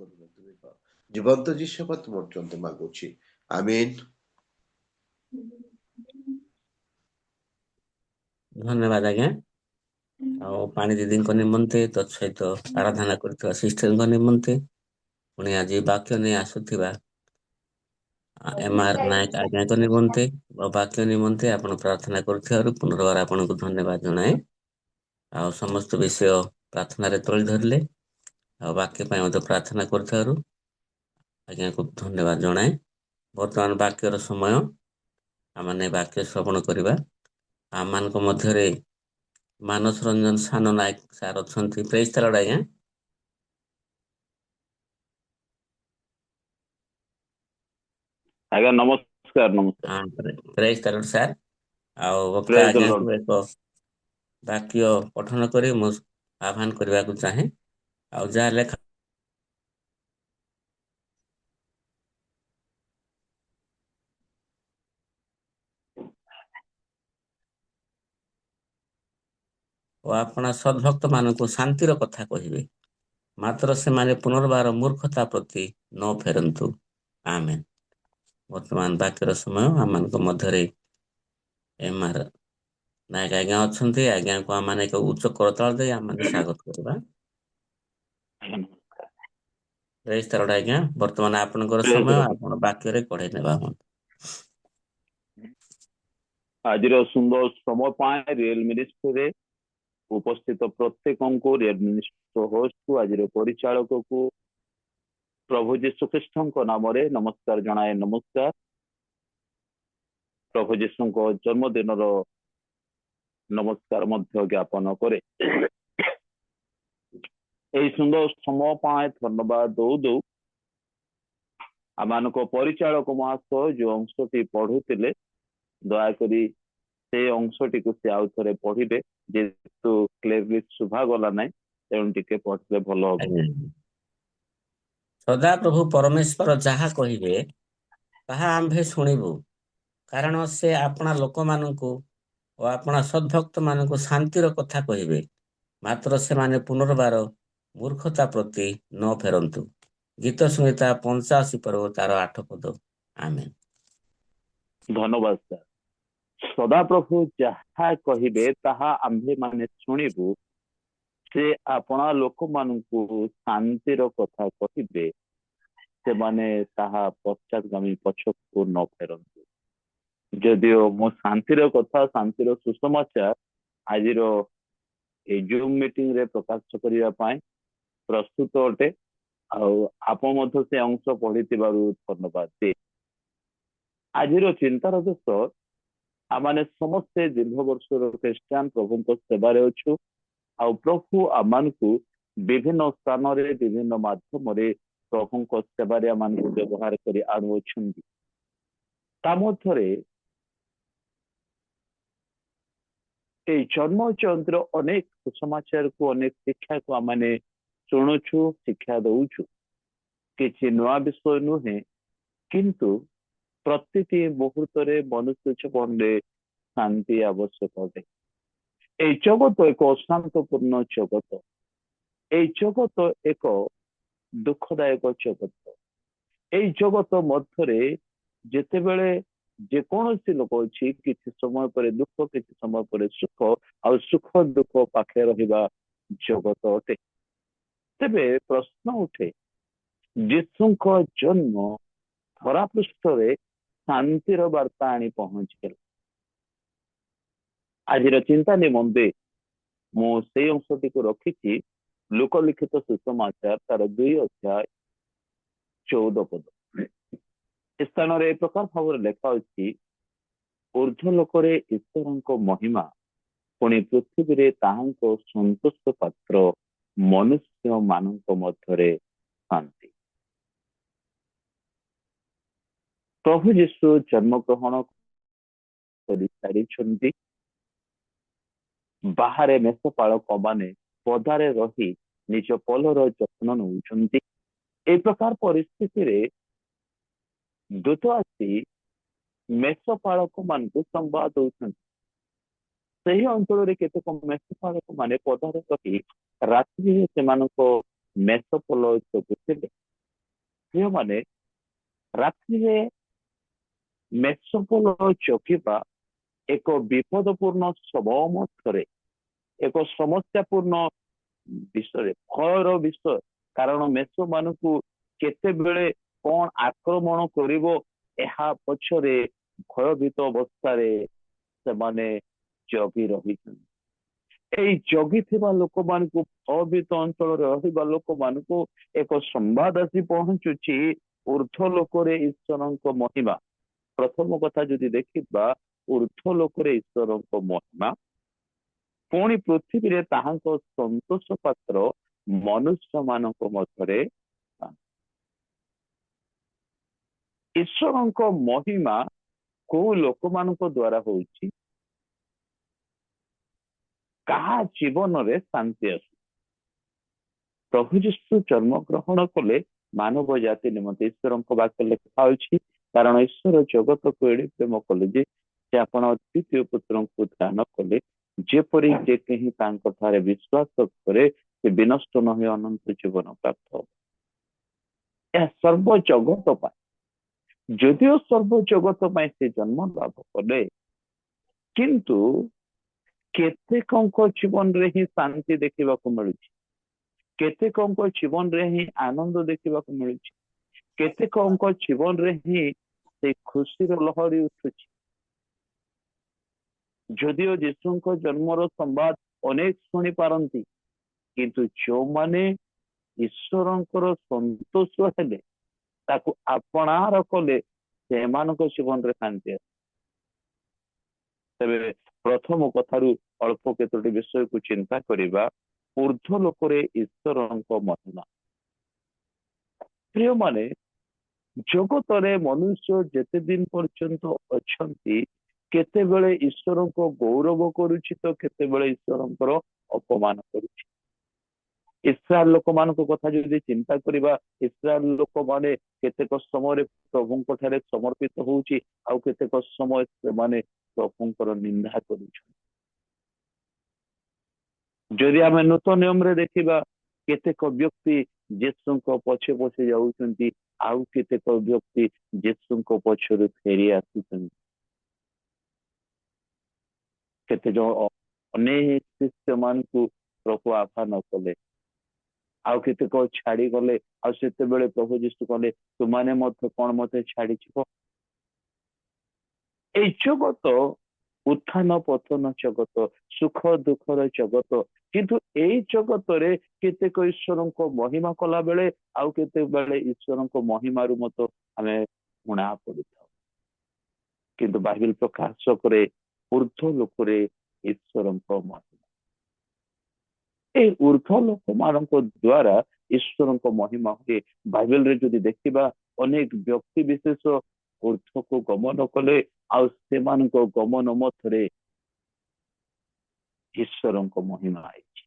ଜୀବନ୍ତ ଯିଶୁ ତୁମ ମାଗୁଛି। ଆମିନ୍। ଧନ୍ୟବାଦ ଆଜ୍ଞା। ଆଉ ପାଣି ଦିଦିଙ୍କ ନିମନ୍ତେ ତତ୍ସହିତ ଆରାଧନା କରୁଥିବା ସିଷ୍ଟରଙ୍କ ନିମନ୍ତେ, ପୁଣି ଆଜି ବାକ୍ୟ ନେଇ ଆସୁଥିବା MR ନାୟକ ଆଜ୍ଞାଙ୍କ ନିମନ୍ତେ ବାକ୍ୟ ନିମନ୍ତେ ଆପଣ ପ୍ରାର୍ଥନା କରୁଥିବାରୁ ପୁନର୍ବାର ଆପଣଙ୍କୁ ଧନ୍ୟବାଦ ଜଣାଏ। ଆଉ ସମସ୍ତ ବିଷୟ ପ୍ରାର୍ଥନାରେ ତୋଳି ଧରିଲେ ଆଉ ବାକ୍ୟ ପାଇଁ ମଧ୍ୟ ପ୍ରାର୍ଥନା କରୁଥିବାରୁ ଆଜ୍ଞାକୁ ଧନ୍ୟବାଦ ଜଣାଏ। ବର୍ତ୍ତମାନ ବାକ୍ୟର ସମୟ, ଆମମାନେ ବାକ୍ୟ ଶ୍ରବଣ କରିବା। ଆମମାନଙ୍କ ମଧ୍ୟରେ ମାନସ ରଞ୍ଜନ ସାନ ନାୟକ ସାର୍ ଅଛନ୍ତି। ପ୍ରେଜ୍ ଦି ଲର୍ଡ ଆଜ୍ଞା। ଆଜ୍ଞା ନମସ୍କାର। ପ୍ରେଜ୍ ଦି ଲର୍ଡ ସାର୍। ଆଉ ବକ୍ତା ପ୍ରେଜ୍ ଦ ଲର୍ଡ। ଆଜ୍ଞାଙ୍କୁ ଏକ ବାକ୍ୟ ପଠନ କରି ମୁଁ ଆହ୍ୱାନ କରିବାକୁ ଚାହେଁ। ଆଉ ଯାହା ଲେଖା ଓ ଆପଣା ସଦ୍ଭକ୍ତ ମାନଙ୍କୁ ଶାନ୍ତିର କଥା କହିବେ, ମାତ୍ର ସେମାନେ ପୁନର୍ବାର ମୂର୍ଖତା ପ୍ରତି ନ ଫେରନ୍ତୁ। ଆମେନ୍। ବର୍ତ୍ତମାନ ବାକ୍ୟର ସମୟ। ଆମମାନଙ୍କ ମଧ୍ୟରେ MR ନାୟକ ଆଜ୍ଞା ଅଛନ୍ତି। ଆଜ୍ଞାଙ୍କୁ ଆମମାନେ ଏକ ଉଚ୍ଚ କରତାଳ ଦେଇ ଆମମାନେ ସ୍ୱାଗତ କରିବା। ପ୍ରେଜ୍ ଦି ଲର୍ଡ ଆଜ୍ଞା। ବର୍ତ୍ତମାନ ଆପଣଙ୍କର ପ୍ରେଜ୍ ଦ ସମୟ, ଲର୍ଡ। ଆପଣ ବାକ୍ୟରେ କଢେଇ ନେବା ହୁଅନ୍ତୁ। ଆଜିର ସୁନ୍ଦର ସମୟ ପାଇଁ ରିଏଲ ମିନିଷ୍ଟ୍ରିରେ ଉପସ୍ଥିତ ପ୍ରତ୍ୟେକଙ୍କୁ, ରିଏଲ ମିନିଷ୍ଟ୍ରି ହୋଷ୍ଟକୁ, ଆଜିର ପରିଚାଳକକୁ ପ୍ରଭୁ ଯୀଶୁ ଖ୍ରୀଷ୍ଟଙ୍କ ନାମରେ ନମସ୍କାର ଜଣାଏ। ନମସ୍କାର। ପ୍ରଭୁ ଯୀଶୁଙ୍କ ଜନ୍ମଦିନର ନମସ୍କାର ମଧ୍ୟ ଜ୍ଞାପନ କରେ। ଏହି ସୁନ୍ଦର ସମୟ ପାଇଁ ଧନ୍ୟବାଦ ଦଉ ଆମମାନଙ୍କ ପରିଚାଳକ ମହାଶୟ ଯୋଉ ଅଂଶଟି ପଢୁଥିଲେ, ଦୟାକରି ସେ ଅଂଶଟିକୁ ସେ ଆଉ ଥରେ ପଢିବେ। ଯେହେତୁ କ୍ଲିୟରଲି ଶୁଭାଗଲା ନାହିଁ, ତେଣୁ ଟିକେ ପଢିଲେ ଭଲ ହବ। ଆଜ୍ଞା। ସଦାପ୍ରଭୁ ପରମେଶ୍ୱର ଯାହା କହିବେ ତାହା ଆମ୍ଭେ ଶୁଣିବୁ, କାରଣ ସେ ଆପଣା ଲୋକମାନଙ୍କୁ ଓ ଆପଣା ସଦ୍ଭକ୍ତ ମାନଙ୍କୁ ଶାନ୍ତିର କଥା କହିବେ, ମାତ୍ର ସେମାନେ ପୁନର୍ବାର ମୂର୍ଖତା ପ୍ରତି ନ ଫେରନ୍ତୁ। ଗୀତ ସଂହିତା 85 ପର୍ବ ତାର 8 ପଦ। ଆମେନ୍। ଧନ୍ୟବାଦ ସାର୍। ସଦାପ୍ରଭୁ ଯାହା କହିବେ ତାହା ଆମ୍ଭେମାନେ ଶୁଣିବୁ। ସେ ଆପଣା ଲୋକମାନଙ୍କୁ ଶାନ୍ତିର କଥା କହିବେ, ସେମାନେ ତାହା ପଶ୍ଚାତଗାମୀ ପଛକୁ ନ ଫେରନ୍ତୁ। ଯଦିଓ ମୁଁ ଶାନ୍ତିର କଥା, ଶାନ୍ତିର ସୁସମାଚାର ଆଜିର এই ଜୁମ୍ ମିଟିଂରେ ପ୍ରକାଶ କରିବା ପାଇଁ ପ୍ରସ୍ତୁତ ଅଟେ। ଆଉ ଆପଣ ମଧ୍ୟ ସେ ଅଂଶ ପଢିଥିବାରୁ ଧନ୍ୟବାଦ ଦିଏ। ଆଜିର ଚିନ୍ତାର ଦେଶ, ଆମମାନେ ସମସ୍ତେ ଦୀର୍ଘ ବର୍ଷର ଖ୍ରୀଷ୍ଟିଆନ ପ୍ରଭୁଙ୍କ ସେବାରେ ଅଛୁ। ଆଉ ପ୍ରଭୁ ଆମମାନଙ୍କୁ ବିଭିନ୍ନ ସ୍ଥାନରେ ବିଭିନ୍ନ ମାଧ୍ୟମରେ ପ୍ରଭୁଙ୍କ ସେବାରେ ଆମମାନଙ୍କୁ ବ୍ୟବହାର କରି ଆଣୁଅଛନ୍ତି। ତା ମଧ୍ୟରେ এই ଜନ୍ମ ଜୟନ୍ତୀର ଅନେକ ସୁସମାଚାରକୁ, ଅନେକ ଶିକ୍ଷାକୁ ଆମେ ଶୁଣୁଛୁ, ଶିକ୍ଷା ଦଉଛୁ। କିଛି ନୂଆ ବିଷୟ ନୁହେଁ, କିନ୍ତୁ ପ୍ରତିଟି ମୁହୂର୍ତ୍ତରେ ମନୁଷ୍ୟ ଜୀବନରେ ଶାନ୍ତି ଆବଶ୍ୟକ ଅଟେ। এই ଜଗତ ଏକ ଅଶାନ୍ତପୂର୍ଣ୍ଣ ଜଗତ। এই ଜଗତ ଏକ ଦୁଃଖଦାୟକ ଜଗତ। এই ଜଗତ ମଧ୍ୟରେ ଯେତେବେଳେ ଯେକୌଣସି ଲୋକ ଅଛି, କିଛି ସମୟ ପରେ ଦୁଃଖ, କିଛି ସମୟ ପରେ ସୁଖ, ଆଉ ସୁଖ ଦୁଃଖ ପାଖେ ରହିବା ଜଗତ ଅଟେ। ତେବେ ପ୍ରଶ୍ନ ଉଠେ, ଯୀଶୁଙ୍କ ଜନ୍ମ ଧରାପୃଷ୍ଠରେ ଶାନ୍ତିର ବାର୍ତ୍ତା ଆଣି ପହଞ୍ଚିଲା। ଆଜିର ଚିନ୍ତା ନିମନ୍ତେ ମୁଁ ସେଇ ଅଂଶଟିକୁ ରଖିଛି, ଲୋକଲିଖିତ ସୁସମାଚାର ତାର 2 ଅଧ୍ୟାୟ 14 ପଦ। ଏ ସ୍ଥାନରେ ଏ ପ୍ରକାର ଭାବରେ ଲେଖା ଅଛି, ଊର୍ଦ୍ଧ୍ୱ ଲୋକରେ ଈଶ୍ୱରଙ୍କ ମହିମା, ପୁଣି ପୃଥିବୀରେ ତାହାଙ୍କ ସନ୍ତୋଷ ପାତ୍ର ମନୁଷ୍ୟ ମାନଙ୍କ ମଧ୍ୟରେ ଶାନ୍ତି। ପ୍ରଭୁ ଯୀଶୁ ଜନ୍ମଗ୍ରହଣ କରିସାରିଛନ୍ତି। ବାହାରେ ମେଷପାଳକ ମାନେ ପଦାରେ ରହି ନିଜ ପଲର ଯତ୍ନ ନେଉଛନ୍ତି। ଏ ପ୍ରକାର ପରିସ୍ଥିତିରେ ଦୂତ ଆସି ମେଷପାଳକ ମାନଙ୍କୁ ସମ୍ବାଦ ଦଉଛନ୍ତି। ସେହି ଅଞ୍ଚଳରେ କେତେକ ମେଷପାଳକ ମାନେ ପଦାରେ ରହି ରାତ୍ରିରେ ସେମାନଙ୍କ ମେଷ ପୋଲ ଜଗୁଥିଲେ। ଯେଉଁମାନେ ରାତ୍ରିରେ ମେଷ ପୋଲ ଜଗିବା ଏକ ବିପଦପୂର୍ଣ୍ଣ ସମୟ ମଧ୍ୟରେ ଏକ ସମସ୍ୟାପୂର୍ଣ୍ଣ ବିଷୟରେ, ଭୟର ବିଷୟ। କାରଣ ମେଷ ମାନଙ୍କୁ କେତେବେଳେ କଣ ଆକ୍ରମଣ କରିବ, ଏହା ପଛରେ ଭୟଭୀତ ଅବସ୍ଥାରେ ସେମାନେ ଜଗି ରହିଛନ୍ତି। এই ଜଗିଥିବା ଲୋକମାନଙ୍କୁ, ଭୟଭୀତ ଅଞ୍ଚଳରେ ରହିବା ଲୋକମାନଙ୍କୁ ଏକ ସମ୍ବାଦ ଆସି ପହଞ୍ଚୁଛି, ଊର୍ଦ୍ଧ୍ୱ ଲୋକରେ ଈଶ୍ୱରଙ୍କ ମହିମା। ପ୍ରଥମ କଥା ଯଦି ଦେଖିବା, ଊର୍ଦ୍ଧ୍ୱ ଲୋକରେ ଈଶ୍ୱରଙ୍କ ମହିମା, ପୁଣି ପୃଥିବୀରେ ତାହାଙ୍କ ସନ୍ତୋଷ ପାତ୍ର ମନୁଷ୍ୟ ମାନଙ୍କ ମଧ୍ୟରେ। ଈଶ୍ୱରଙ୍କ ମହିମା କୋଉ ଲୋକମାନଙ୍କ ଦ୍ଵାରା ହଉଛି? କାହା ଜୀବନରେ ଶାନ୍ତି ଆସୁ? ପ୍ରଭୁ ଯୀଶୁ ଜନ୍ମଗ୍ରହଣ କଲେ ମାନବ ଜାତି ନିମନ୍ତେ। ଈଶ୍ୱରଙ୍କ ବାକ୍ୟ ଲେଖା ଅଛି, କାରଣ ଈଶ୍ୱର ଜଗତକୁ ଏଡେ ପ୍ରେମ କଲେ ଯେ ସେ ଆପଣ ଅଦ୍ୱିତୀୟ ପୁତ୍ରଙ୍କୁ ଦାନ କଲେ, ଯେପରି ଯେ କେହି ତାଙ୍କ ଠାରେ ବିଶ୍ୱାସ କରେ ସେ ବିନଷ୍ଟ ନ ହୋଇ ଅନନ୍ତ ଜୀବନ ପ୍ରାପ୍ତ ହେବ। ଏହା ସର୍ବ ଜଗତ ପାଇଁ। ଯଦିଓ ସର୍ବ ଜଗତ ପାଇଁ ସେ ଜନ୍ମ ଲାଭ କଲେ, କିନ୍ତୁ କେତେକଙ୍କ ଜୀବନରେ ହିଁ ଶାନ୍ତି ଦେଖିବାକୁ ମିଳୁଛି, କେତେକଙ୍କ ଜୀବନରେ ହିଁ ଆନନ୍ଦ ଦେଖିବାକୁ ମିଳୁଛି, କେତେକଙ୍କ ଜୀବନରେ ହିଁ ସେ ଖୁସିର ଲହରୀ ଉଠୁଛି। ଯଦିଓ ଯୀଶୁଙ୍କ ଜନ୍ମର ସମ୍ବାଦ ଅନେକ ଶୁଣି ପାରନ୍ତି, କିନ୍ତୁ ଯେଉଁମାନେ ଈଶ୍ୱରଙ୍କର ସନ୍ତୋଷ ହେଲେ, ତାକୁ ଆପଣାର କଲେ, ସେମାନଙ୍କ ଜୀବନରେ ଶାନ୍ତି ଆସେ। ତେବେ ପ୍ରଥମ କଥାରୁ ଅଳ୍ପ କେତୋଟି ବିଷୟକୁ ଚିନ୍ତା କରିବା। ଊର୍ଦ୍ଧ୍ୱ ଲୋକରେ ଈଶ୍ୱରଙ୍କ ମହିମା। ପ୍ରିୟମାନେ, ଜଗତରେ ମନୁଷ୍ୟ ଯେତେ ଦିନ ପର୍ଯ୍ୟନ୍ତ ଅଛନ୍ତି, କେତେବେଳେ ଈଶ୍ୱରଙ୍କ ଗୌରବ କରୁଛି ତ କେତେବେଳେ ଈଶ୍ୱରଙ୍କର ଅପମାନ କରୁଛି। ଇସ୍ରାଏଲ ଲୋକମାନଙ୍କ କଥା ଯଦି ଚିନ୍ତା କରିବା, ଇସ୍ରାଏଲ ଲୋକମାନେ କେତେକ ସମୟରେ ପ୍ରଭୁଙ୍କ ଠାରେ ସମର୍ପିତ ହଉଛି, ଆଉ କେତେକ ସମୟ ସେମାନେ ପ୍ରଭୁଙ୍କର ନିନ୍ଦା କରୁଛନ୍ତି। ଯଦି ଆମେ ନୂତନ ନିୟମରେ ଦେଖିବା କେତେକ ବ୍ୟକ୍ତି ଯୀଶୁଙ୍କ ପଛେ ପଛେ ଯାଉଛନ୍ତି, ଆଉ କେତେକ ବ୍ୟକ୍ତି ଯୀଶୁଙ୍କ ପଛରୁ ଫେରି ଆସୁଛନ୍ତି। କେତେ ଜଣ ଅନେକ ଶିଷ୍ୟ ମାନଙ୍କୁ ପ୍ରଭୁ ଆହ୍ୱାନ କଲେ, ଆଉ କେତେକ ଛାଡିଗଲେ। ଆଉ ସେତେବେଳେ ପ୍ରଭୁ ଯୀଶୁ କହିଲେ, ତୁମାନେ ମଧ୍ୟ କଣ ମତେ ଛାଡିଯିବ? এই ଜଗତ ଉତ୍ଥାନ ପତନ ଜଗତ, ସୁଖ ଦୁଃଖର ଜଗତ, କିନ୍ତୁ ଏଇ ଜଗତରେ କେତେକ ଈଶ୍ୱରଙ୍କ ମହିମା କଲା ବେଳେ ଆଉ କେତେବେଳେ ଈଶ୍ୱରଙ୍କ ମହିମାରୁ ମଧ୍ୟ ଆମେ ଉଣା ପଡିଥାଉ। କିନ୍ତୁ ବାଇବେଲ ପ୍ରକାଶ କରେ ଉର୍ଦ୍ଧ୍ୱ ଲୋକରେ ଈଶ୍ୱରଙ୍କ ମହିମା। এই ଉର୍ଦ୍ଧ୍ୱ ଲୋକମାନଙ୍କ ଦ୍ଵାରା ଈଶ୍ୱରଙ୍କ ମହିମା ହୁଏ। ବାଇବେଲରେ ଯଦି ଦେଖିବା ଅନେକ ବ୍ୟକ୍ତି ବିଶେଷ ଉର୍ଦ୍ଧ୍ୱକୁ ଗମନ କଲେ, ଆଉ ସେମାନଙ୍କ ଗମନ ମଧ୍ୟରେ ଈଶ୍ୱରଙ୍କ ମହିମା ହେଇଛି।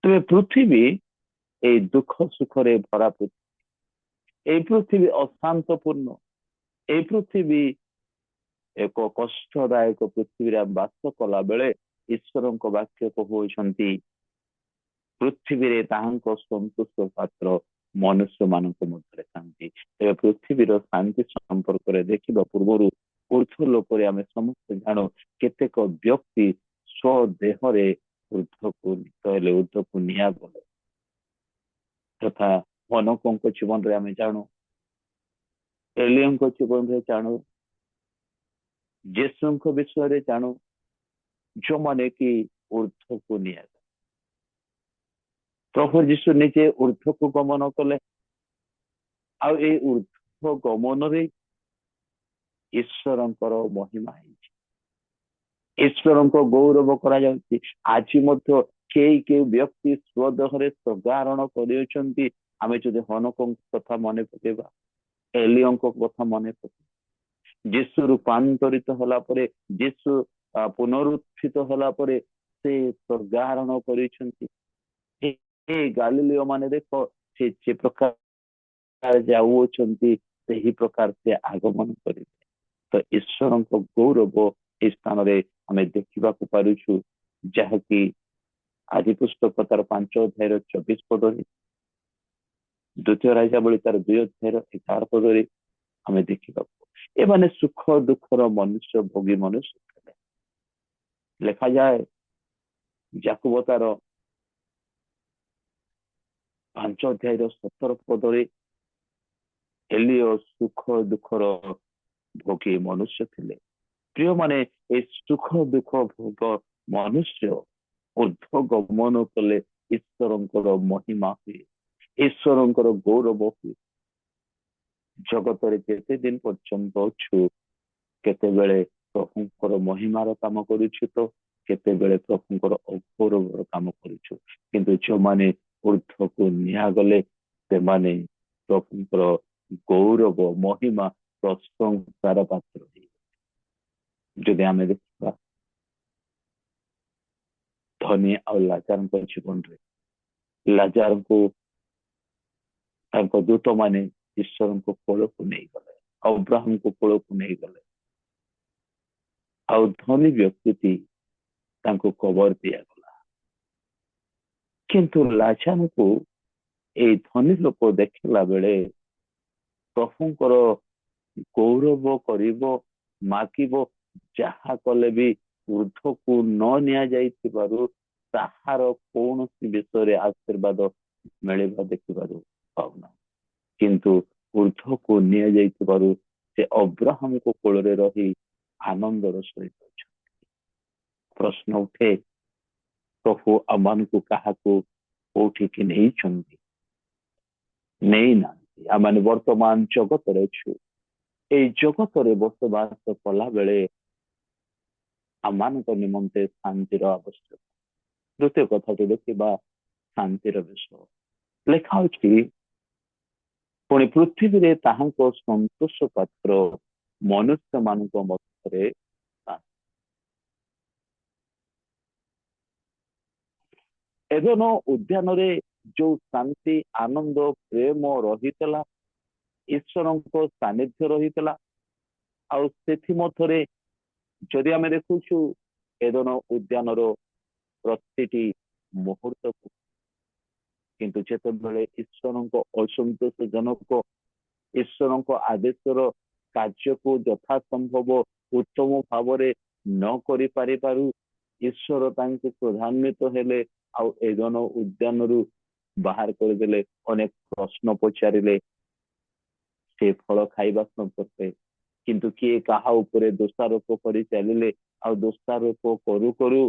ତେବେ ପୃଥିବୀ এই ଦୁଃଖ ସୁଖରେ ଭରା ପୃଥିବୀ, এই ପୃଥିବୀ ଅଶାନ୍ତପୂର୍ଣ୍ଣ, এই ପୃଥିବୀ ଏକ କଷ୍ଟଦାୟକ ପୃଥିବୀରେ ବାସ କଲା ବେଳେ ଈଶ୍ୱରଙ୍କ ବାକ୍ୟ କହୁଛନ୍ତି ପୃଥିବୀରେ ତାହାଙ୍କ ସନ୍ତୋଷ ପାତ୍ର ମନୁଷ୍ୟ ମାନଙ୍କ ମଧ୍ୟରେ ଶାନ୍ତି। ଏବେ ପୃଥିବୀର ଶାନ୍ତି ସମ୍ପର୍କରେ ଦେଖିବା ପୂର୍ବରୁ ଉର୍ଦ୍ଧ୍ୱ ଲୋକରେ ଆମେ ସମସ୍ତେ ଜାଣୁ କେତେକ ବ୍ୟକ୍ତି ସ୍ୱଦେହରେ ଉର୍ଦ୍ଧ୍ୱକୁ ନିଆଗଲେ, ତଥା ହନକଙ୍କ ଜୀବନରେ ଆମେ ଜାଣୁ, ଏଲିୟଙ୍କ ଜୀବନରେ ଜାଣୁ, ଯୀଶୁଙ୍କ ବିଷୟରେ ଜାଣୁ, ଯୋଉମାନେ କି ଉର୍ଦ୍ଧ୍ୱକୁ ନିଆଗଲେ। ପ୍ରଭୁ ଯୀଶୁ ନିଜେ ଉର୍ଦ୍ଧ୍ୱକୁ ଗମନ କଲେ, ଆଉ ଏଇ ଉର୍ଦ୍ଧ୍ୱ ଗମନରେ ଈଶ୍ୱରଙ୍କର ମହିମା ହେଇଛି, ଈଶ୍ୱରଙ୍କ ଗୌରବ କରାଯାଉଛି। ଆଜି ମଧ୍ୟ କେହି କେହି ବ୍ୟକ୍ତି ସ୍ୱଦେହରେ ସ୍ୱଗାରୋହଣ କରିଅଛନ୍ତି। ଆମେ ଯଦି ହନକଙ୍କ କଥା ମନେ ପକେଇବା, ଏଲିୟଙ୍କ କଥା ମନେ ପକେଇବା, ଯୀଶୁ ରୂପାନ୍ତରିତ ହେଲା ପରେ, ଯୀଶୁ ପୁନରୁତ୍ଥିତ ହେଲା ପରେ ସେ ସ୍ୱଗାରୋହଣ କରିଛନ୍ତି। ଗାଲିଲିୟ ମାନେ ଦେଖ, ସେ ଯେ ପ୍ରକାର ଯାଉଅଛନ୍ତି ସେହି ପ୍ରକାର ସେ ଆଗମନ କରିବେ। ତ ଈଶ୍ୱରଙ୍କ ଗୌରବ ଏ ସ୍ଥାନରେ ଆମେ ଦେଖିବାକୁ ପାରୁଛୁ, ଯାହାକି ଆଦି ପୁସ୍ତକ ତାର 5 ଅଧ୍ୟାୟର 24 ପଦରେ, ଦ୍ୱିତୀୟ ରାଜାବଳୀ ତାର 2 ଅଧ୍ୟାୟର 11 ପଦରେ ଆମେ ଦେଖିବାକୁ। ଏମାନେ ସୁଖ ଦୁଃଖର ମନୁଷ୍ୟ, ଭୋଗୀ ମନୁଷ୍ୟ ଥିଲେ। ଲେଖାଯାଏ ଯାକୁବ ତାର 5 ଅଧ୍ୟାୟର 17 ପଦରେ, ଏଲିୟ ସୁଖ ଦୁଃଖର ଭୋଗୀ ମନୁଷ୍ୟ ଥିଲେ। ପ୍ରିୟମାନେ, ଏ ସୁଖ ଦୁଃଖ ଭୋଗ ମନୁଷ୍ୟ ଉର୍ଦ୍ଧ୍ୱ ଗମନ କଲେ ଈଶ୍ୱରଙ୍କର ମହିମା ହୁଏ, ଈଶ୍ୱରଙ୍କର ଗୌରବ ହୁଏ। ଜଗତରେ କେତେ ଦିନ ପର୍ଯ୍ୟନ୍ତ ଅଛୁ, କେତେବେଳେ ପ୍ରଭୁଙ୍କର ମହିମାର କାମ କରୁଛୁ, ତ କେତେବେଳେ ପ୍ରଭୁଙ୍କର ଅଗୌରବର କାମ କରୁଛୁ। କିନ୍ତୁ ଯୋଉମାନେ ଉର୍ଦ୍ଧ୍ୱକୁ ନିଆଗଲେ ସେମାନେ ପ୍ରଭୁଙ୍କର ଗୌରବ ମହିମା ପ୍ରଶଂସାର ପାତ୍ର ହେଇଗଲେ। ଯଦି ଆମେ ଦେଖିବା ଧନୀ ଆଉ ଲାଜାରଙ୍କ ଜୀବନରେ, ଲାଜାରଙ୍କୁ ତାଙ୍କ ଦୂତ ମାନେ ଈଶ୍ୱରଙ୍କ କୋଳକୁ ନେଇଗଲେ, ଅବ୍ରାହମଙ୍କ କୋଳକୁ ନେଇଗଲେ, ଆଉ ଧନୀ ବ୍ୟକ୍ତି ତାଙ୍କୁ କବର ଦିଆଗଲା। କିନ୍ତୁ ଲାଜାରଙ୍କୁ ଏଇ ଧନୀ ଲୋକ ଦେଖିଲା ବେଳେ ପ୍ରଭୁଙ୍କର ଗୌରବ କରିବ, ମାଗିବ, ଯାହା କଲେ ବି ଉର୍ଦ୍ଧ୍ୱକୁ ନ ନିଆଯାଇଥିବାରୁ ତାହାର କୌଣସି ବିଷୟରେ ଆଶୀର୍ବାଦ ମିଳିବା ଦେଖିବାରୁ ପାଉନା। କିନ୍ତୁ ଉର୍ଦ୍ଧ୍ୱକୁ ନିଆଯାଇଥିବାରୁ ସେ ଅବ୍ରାହମଙ୍କ କୋଳରେ ରହି ଆନନ୍ଦର ସହିତ ଅଛନ୍ତି। ପ୍ରଶ୍ନ ଉଠେ, ପ୍ରଭୁ ଆମମାନଙ୍କୁ କାହାକୁ କୋଉଠିକି ନେଇଛନ୍ତି? ନେଇନାହାନ୍ତି। ଆମେ ବର୍ତ୍ତମାନ ଜଗତରେ ଅଛୁ। এই ଜଗତରେ ବସବାସ କଲା ବେଳେ ଆମମାନଙ୍କ ନିମନ୍ତେ ଶାନ୍ତିର ଆବଶ୍ୟକ। ଦ୍ୱିତୀୟ କଥାଟି ଦେଖିବା ଶାନ୍ତିର ବିଷୟ। ଲେଖା ଅଛି, ପୁଣି ପୃଥିବୀରେ ତାହାଙ୍କ ସନ୍ତୋଷ ପାତ୍ର ମନୁଷ୍ୟମାନଙ୍କ ମଧ୍ୟରେ ଏଦନ ଉଦ୍ୟାନରେ ଯୋଉ ଶାନ୍ତି, ଆନନ୍ଦ, ପ୍ରେମ ରହିଥିଲା, ଈଶ୍ୱରଙ୍କ ସାନ୍ନିଧ୍ୟ ରହିଥିଲା, ଆଉ ସେଥିମଧ୍ୟରେ ଯଦି ଆମେ ଦେଖୁଛୁ ଏଦନ ଉଦ୍ୟାନର ପ୍ରତିଟି ମୁହୂର୍ତ୍ତକୁ। କିନ୍ତୁ ଯେତେବେଳେ ଈଶ୍ୱରଙ୍କ ଅସନ୍ତୋଷଜନକ ଈଶ୍ୱରଙ୍କ ଆଦେଶର କାର୍ଯ୍ୟକୁ ଯଥାସମ୍ଭବ ଉତ୍ତମ ଭାବରେ ନ କରିପାରିବାରୁ ଈଶ୍ୱର ତାଙ୍କୁ କ୍ରୋଧାନ୍ୱିତ ହେଲେ ଆଉ ଏଦନ ଉଦ୍ୟାନରୁ ବାହାର କରିଦେଲେ। ଅନେକ ପ୍ରଶ୍ନ ପଚାରିଲେ ସେ ଫଳ ଖାଇବା ସମ୍ପର୍କରେ, କିନ୍ତୁ କିଏ କାହା ଉପରେ ଦୋଷାରୋପ କରି ଚାଲିଲେ ଆଉ ଦୋଷାରୋପ କରୁ କରୁ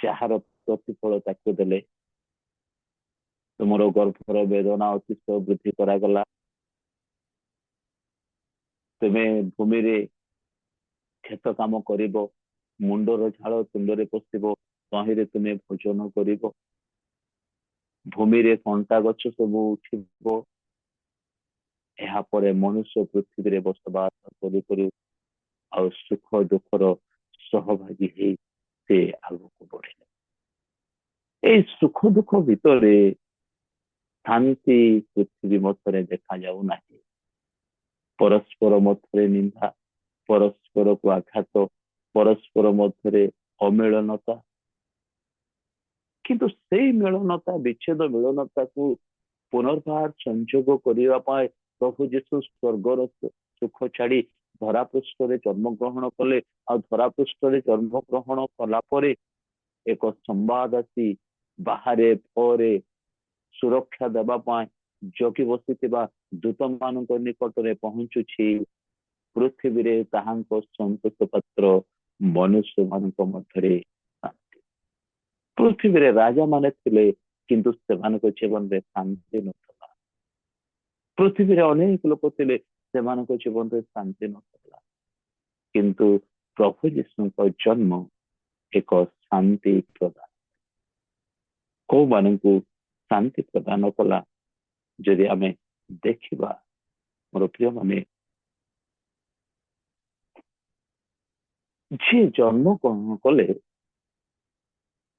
ଯାହାର ପ୍ରତିଫଳ ତାକୁ ଦେଲେ। ତୁମର ଗର୍ଭର ବେଦନା ଅତିଶୟ ବୃଦ୍ଧି କରାଗଲା। ତୁମେ ଭୂମିରେ କ୍ଷେତ କାମ କରିବ, ମୁଣ୍ଡର ଝାଳ ତୁଣ୍ଡରେ ପଶିବ, ତହିଁରେ ତୁମେ ଭୋଜନ କରିବ। ଭୂମିରେ କଣ୍ଟା ଗଛ ସବୁ ଉଠିବ। ଏହାପରେ ମନୁଷ୍ୟ ପୃଥିବୀରେ ବସବାସ କରୁ କରୁ ଆଉ ସୁଖ ଦୁଃଖର ସହଭାଗୀ ହେଇ ସେ ଆଗକୁ ବଢିଲେ। এই ସୁଖ ଦୁଃଖ ଭିତରେ ଶାନ୍ତି ପୃଥିବୀ ମଧ୍ୟରେ ଦେଖାଯାଉ ନାହିଁ। ପରସ୍ପର ମଧ୍ୟରେ ନିନ୍ଦା, ପରସ୍ପରକୁ ଆଘାତ, ପରସ୍ପର ମଧ୍ୟରେ ଅମିଳନତା। କିନ୍ତୁ ସେଇ ମିଳନତା, ବିଚ୍ଛେଦ ମିଳନତାକୁ ପୁନର୍ବାର ସଂଯୋଗ କରିବା ପାଇଁ ପ୍ରଭୁ ଯୀଶୁ ସ୍ୱର୍ଗର ସୁଖ ଛାଡି ଧରାପୃଷ୍ଠରେ ଜନ୍ମଗ୍ରହଣ କଲେ। ଆଉ ଧରାପୃଷ୍ଠରେ ଜନ୍ମଗ୍ରହଣ କଲା ପରେ ଏକ ସମ୍ବାଦ ଆସି ବାହାରେ ପରେ ସୁରକ୍ଷା ଦେବା ପାଇଁ ଜଗି ବସିଥିବା ଦୂତମାନଙ୍କ ନିକଟରେ ପହଞ୍ଚୁଛି। ପୃଥିବୀରେ ତାହାଙ୍କ ସନ୍ତୋଷ ପାତ୍ର ମନୁଷ୍ୟ ମାନଙ୍କ ମଧ୍ୟରେ ଶାନ୍ତି। ପୃଥିବୀରେ ରାଜା ମାନେ ଥିଲେ, କିନ୍ତୁ ସେମାନଙ୍କ ଜୀବନରେ ଶାନ୍ତି ନଥିଲା। ପୃଥିବୀରେ ଅନେକ ଲୋକ ଥିଲେ, ସେମାନଙ୍କ ଜୀବନରେ ଶାନ୍ତି ନଥିଲା। କିନ୍ତୁ ପ୍ରଭୁ ଯୀଶୁଙ୍କ ଜନ୍ମ ଏକ ଶାନ୍ତି ପ୍ରଦାନ। କୋଉମାନଙ୍କୁ ଶାନ୍ତି ପ୍ରଦାନ କଲା ଯଦି ଆମେ ଦେଖିବା, ମୋର ପ୍ରିୟ ମାନେ, ଯିଏ ଜନ୍ମ ଗ୍ରହଣ କଲେ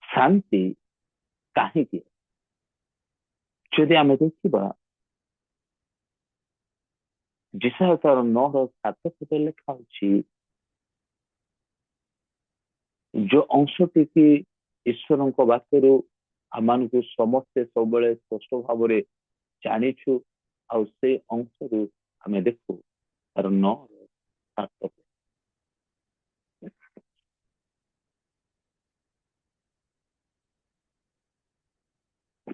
ଶାନ୍ତି କାହିଁକି? ଯଦି ଆମେ ଦେଖିବା ଯେସାୟା 9:7 ଲେଖା ଅଛି, ଯୋଉ ଅଂଶଟିକି ଈଶ୍ୱରଙ୍କ ବାକ୍ୟରୁ ଆମମାନଙ୍କୁ ସମସ୍ତେ ସବୁବେଳେ ସ୍ପଷ୍ଟ ଭାବରେ ଜାଣିଛୁ, ଆଉ ସେ ଅଂଶରୁ ଆମେ ଦେଖୁ 9:7।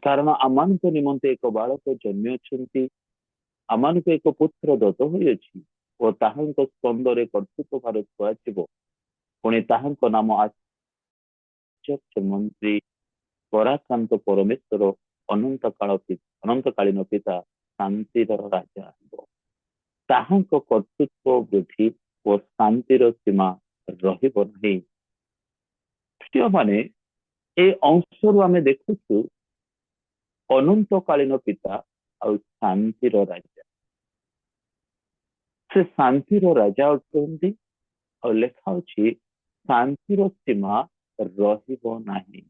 କାରଣ ଆମମାନଙ୍କ ନିମନ୍ତେ ଏକ ବାଳକ ଜନ୍ମିଅଛନ୍ତି, ଆମମାନଙ୍କୁ ଏକ ପୁତ୍ର ଦତ୍ତ ହୋଇଅଛି ଓ ତାହାଙ୍କ ସ୍କନ୍ଧରେ କର୍ତ୍ତୃତ୍ୱ ଭାର କୁହାଯିବ। ପୁଣି ତାହାଙ୍କ ନାମ ମନ୍ତ୍ରୀ, ପରାକ୍ରାନ୍ତ ପରମେଶ୍ୱର, ଅନନ୍ତକାଳୀନ ପିତା, ଶାନ୍ତିର ରାଜା ହେବ। ତାହାଙ୍କ କର୍ତ୍ତୃତ୍ୱ ବୃଦ୍ଧି ଓ ଶାନ୍ତିର ସୀମା ରହିବ ନାହିଁ। ପ୍ରିୟମାନେ, ଏ ଅଂଶରୁ ଆମେ ଦେଖୁଛୁ ଅନନ୍ତକାଳୀନ ପିତା ଆଉ ଶାନ୍ତିର ରାଜା। ସେ ଶାନ୍ତିର ରାଜା ଅଟନ୍ତି। ଆଉ ଲେଖା ଅଛି ଶାନ୍ତିର ସୀମା ରହିବ ନାହିଁ।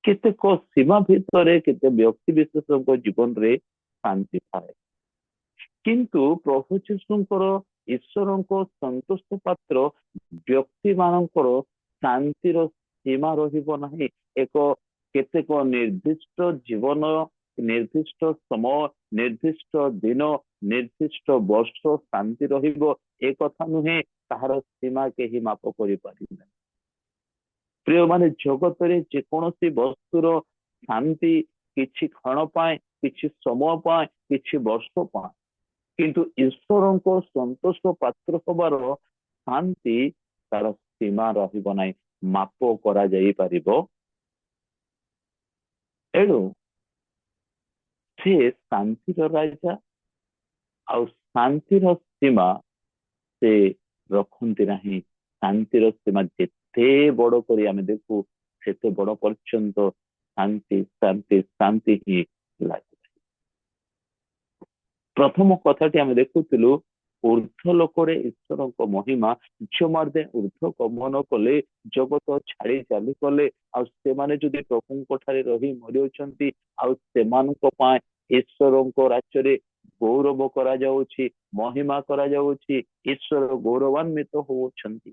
କେତେକ ସୀମା ଭିତରେ କେତେ ବ୍ୟକ୍ତି ବିଶେଷଙ୍କ ଜୀବନରେ ଶାନ୍ତି ଥାଏ, କିନ୍ତୁ ପ୍ରଭୁ ଯୀଶୁଙ୍କର ଈଶ୍ୱରଙ୍କ ସନ୍ତୋଷ ପାତ୍ର ବ୍ୟକ୍ତି ମାନଙ୍କର ଶାନ୍ତିର ସୀମା ରହିବ ନାହିଁ। ଏକ କେତେକ ନିର୍ଦ୍ଦିଷ୍ଟ ଜୀବନ, ନିର୍ଦ୍ଦିଷ୍ଟ ସମୟ, ନିର୍ଦ୍ଦିଷ୍ଟ ଦିନ, ନିର୍ଦ୍ଦିଷ୍ଟ ବର୍ଷ ଶାନ୍ତି ରହିବ, ଏ କଥା ନୁହେଁ। ତାହାର ସୀମା କେହି ମାପ କରିପାରିବେ ନାହିଁ। ପ୍ରିୟମାନେ, ଜଗତରେ ଯେକୌଣସି ବସ୍ତୁର ଶାନ୍ତି କିଛି କ୍ଷଣ ପାଇଁ, କିଛି ସମୟ ପାଇଁ, କିଛି ବର୍ଷ ପାଇଁ, କିନ୍ତୁ ଈଶ୍ୱରଙ୍କ ସନ୍ତୋଷ ପାତ୍ର ହବାର ଶାନ୍ତି ତାର ସୀମା ରହିବ ନାହିଁ, ମାପ କରାଯାଇ ପାରିବ। ଏଣୁ ସେ ଶାନ୍ତିର ରାଜା, ଆଉ ଶାନ୍ତିର ସୀମା ସେ ରଖନ୍ତି ନାହିଁ। ଶାନ୍ତିର ସୀମା ଯେତେ ବଡ କରି ଆମେ ଦେଖୁ, ସେତେ ବଡ ପର୍ଯ୍ୟନ୍ତ ଶାନ୍ତି ଶାନ୍ତି ଶାନ୍ତି ହିଁ ଲାଗିଥାଏ। ପ୍ରଥମ କଥାଟି ଆମେ ଦେଖୁଥିଲୁ, ଊର୍ଦ୍ଧ୍ୱ ଲୋକରେ ଈଶ୍ୱରଙ୍କ ମହିମା। ଝିଅମାନେ ଊର୍ଦ୍ଧ୍ୱ ଗମନ କଲେ, ଜଗତ ଛାଡି ଚାଲିଗଲେ, ଆଉ ସେମାନେ ଯଦି ପ୍ରଭୁଙ୍କ ଠାରେ ରହି ମରିଅଛନ୍ତି, ଆଉ ସେମାନଙ୍କ ପାଇଁ ଈଶ୍ୱରଙ୍କ ରାଜ୍ୟରେ ଗୌରବ କରାଯାଉଛି, ମହିମା କରାଯାଉଛି, ଈଶ୍ୱର ଗୌରବାନ୍ୱିତ ହଉଛନ୍ତି।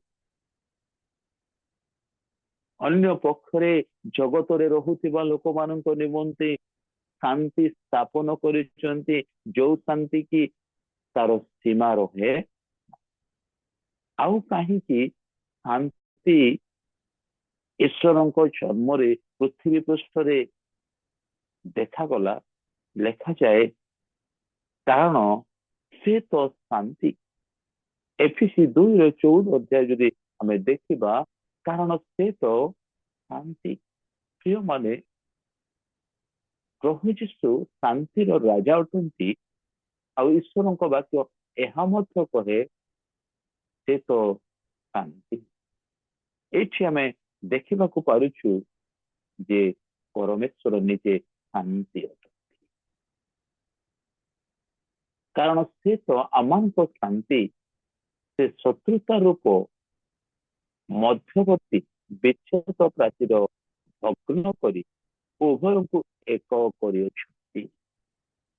ଅନ୍ୟ ପକ୍ଷରେ ଜଗତରେ ରହୁଥିବା ଲୋକମାନଙ୍କ ନିମନ୍ତେ ଶାନ୍ତି ସ୍ଥାପନ କରିଛନ୍ତି, ଯୋଉ ଶାନ୍ତି କି ତାର ସୀମା ରହେ। ଆଉ କାହିଁକି ଶାନ୍ତି ଈଶ୍ୱରଙ୍କ ଜନ୍ମରେ ପୃଥିବୀ ପୃଷ୍ଠରେ ଦେଖାଗଲା? ଲେଖାଯାଏ, କାରଣ ସେ ତ ଶାନ୍ତି। ଏଫିସି 2:14 ଯଦି ଆମେ ଦେଖିବା, କାରଣ ସେ ତ ଶାନ୍ତି। ପ୍ରିୟମାନେ, ପ୍ରଭୁ ଯୀଶୁ ଶାନ୍ତିର ରାଜା ଅଟନ୍ତି। ଆଉ ଈଶ୍ୱରଙ୍କ ବାକ୍ୟ ଏହା ମଧ୍ୟ କହେ, ସେ ତ ଶାନ୍ତି। ଏଇଠି ଆମେ ଦେଖିବାକୁ ପାରୁଛୁ ଯେ ପରମେଶ୍ୱର ନିଜେ ଶାନ୍ତି ଅଟନ୍ତି। କାରଣ ସେ ତ ଆମମାନଙ୍କ ଶାନ୍ତି। ସେ ଶତ୍ରୁତା ରୂପ ମଧ୍ୟବର୍ତ୍ତୀ ବିଚ୍ଛେଦ ପ୍ରାଚୀର ଭଗ୍ନ କରି ଉଭୟଙ୍କୁ ଏକ କରିଅଛନ୍ତି।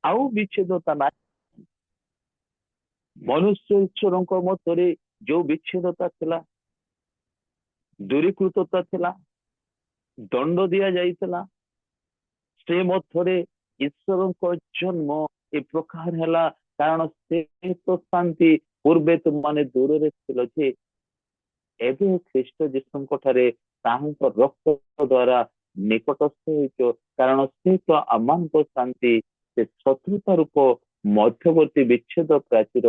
ଆଉ ବିଚ୍ଛେଦତା ନାହିଁ। ମନୁଷ୍ୟ ଈଶ୍ୱରଙ୍କ ମଧ୍ୟରେ ଯୋଉ ବିଚ୍ଛେଦତା ଥିଲା, ଦୂରୀକୃତତା ଥିଲା, ଦଣ୍ଡ ଦିଆଯାଇଥିଲା, ସେ ମଧ୍ୟରେ ଈଶ୍ୱରଙ୍କ ଜନ୍ମ ଏ ପ୍ରକାର ହେଲା। କାରଣ ସେ ତ ଶାନ୍ତି। ପୂର୍ବେ ତୁମମାନେ ଦୂରରେ ଥିଲ, ଯେ ଏବେ ଖ୍ରୀଷ୍ଟ ଯୀଶୁଙ୍କ ଠାରେ ତାହାଙ୍କ ରକ୍ତ ଦ୍ୱାରା ନିକଟସ୍ଥ ହୋଇଛ। କାରଣ ସେ ତ ଆମମାନଙ୍କ ଶାନ୍ତି। ସେ ଶତ୍ରୁତା ରୂପ ମଧ୍ୟବର୍ତ୍ତୀ ବିଚ୍ଛେଦ ପ୍ରାଚୀର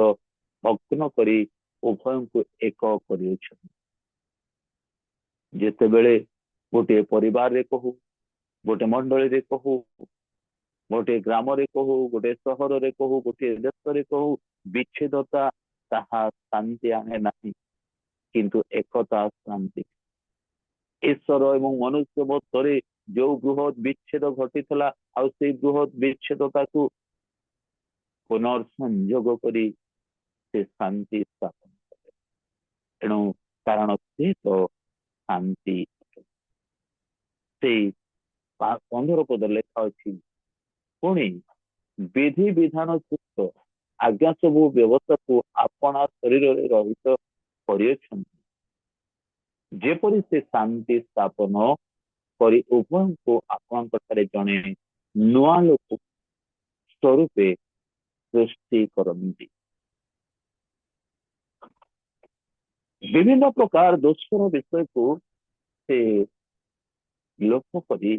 ଭଗ୍ନ କରି ଉଭୟଙ୍କୁ ଏକ କରିଅଛନ୍ତି। ଯେତେବେଳେ ଗୋଟିଏ ପରିବାରରେ କହୁ, ଗୋଟେ ମଣ୍ଡଳୀରେ କହୁ, ଗୋଟିଏ ଗ୍ରାମରେ କହୁ, ଗୋଟିଏ ସହରରେ କହୁ, ଗୋଟିଏ ଦେଶରେ କହୁ, ବିଚ୍ଛେଦତା ତାହା ଶାନ୍ତି ଆଣେ ନାହିଁ, କିନ୍ତୁ ଏକତା ଶାନ୍ତି। ଈଶ୍ୱର ଏବଂ ମନୁଷ୍ୟ ମଧ୍ୟରେ ଯୋଉ ବୃହତ ବିଚ୍ଛେଦ ଘଟିଥିଲା, ଆଉ ସେଇ ବୃହତ ବିଚ୍ଛେଦତାକୁ ପୁନର୍ସଂଯୋଗ କରି ସେ ଶାନ୍ତି ସ୍ଥାପନ କରେ। ଏଣୁ କାରଣ ସେ ତ ଶାନ୍ତି। ସେଇ 15 ପଦ ଲେଖା ଅଛି, ପୁଣି ବିଧି ବିଧାନ ଯୁକ୍ତ ଆଜ୍ଞା ସବୁ ବ୍ୟବସ୍ଥାକୁ ଆପଣା ଶରୀରରେ ରହିତ କରିଅଛନ୍ତି, ଯେପରି ସେ ଶାନ୍ତି ସ୍ଥାପନ କରି ଉଭୟଙ୍କୁ ଆପଣଙ୍କ ଠାରେ ଜଣେ ନୂଆ ଲୋକ ସ୍ୱରୂପେ ସୃଷ୍ଟି କରନ୍ତି। ବିଭିନ୍ନ ପ୍ରକାର ଦୋଷର ବିଷୟକୁ ସେ ଲୋପ କରି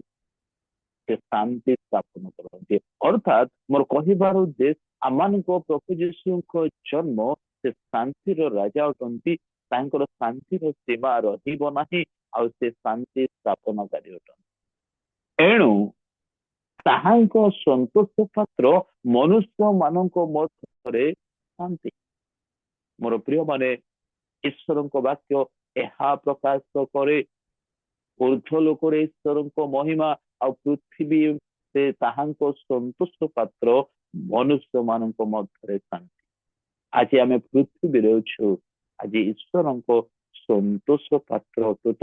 ସେ ଶାନ୍ତି ସ୍ଥାପନ କରନ୍ତି। ଅର୍ଥାତ୍ ମୋର କହିବାର ଉଦ୍ଦେଶ୍ୟ, ଆମମାନଙ୍କ ପ୍ରଭୁ ଯୀଶୁଙ୍କ ଜନ୍ମ ସେ ଶାନ୍ତିର ରାଜା ଅଟନ୍ତି। ତାଙ୍କର ଶାନ୍ତିର ସୀମା ରହିବ ନାହିଁ, ଆଉ ସେ ଶାନ୍ତି ସ୍ଥାପନକାରୀ ଅଟନ୍ତି। ଏଣୁ ତାହାଙ୍କ ସନ୍ତୋଷ ପାତ୍ର ମନୁଷ୍ୟ ମାନଙ୍କ ମଧ୍ୟରେ ଶାନ୍ତି। ମୋର ପ୍ରିୟ ମାନେ, ଈଶ୍ୱରଙ୍କ ବାକ୍ୟ ଏହା ପ୍ରକାଶ କରେ, ଉର୍ଦ୍ଧ୍ୱ ଲୋକରେ ଈଶ୍ୱରଙ୍କ ମହିମା, ଆଉ ପୃଥିବୀ ସେ ତାହାଙ୍କ ସନ୍ତୋଷ ପାତ୍ର ମନୁଷ୍ୟ ମାନଙ୍କ ମଧ୍ୟରେ ଶାନ୍ତି। ଆଜି ଆମେ ପୃଥିବୀରେ ଅଛୁ, ଆଜି ଈଶ୍ୱରଙ୍କ ସନ୍ତୋଷ ପାତ୍ର ଅଟୁତ।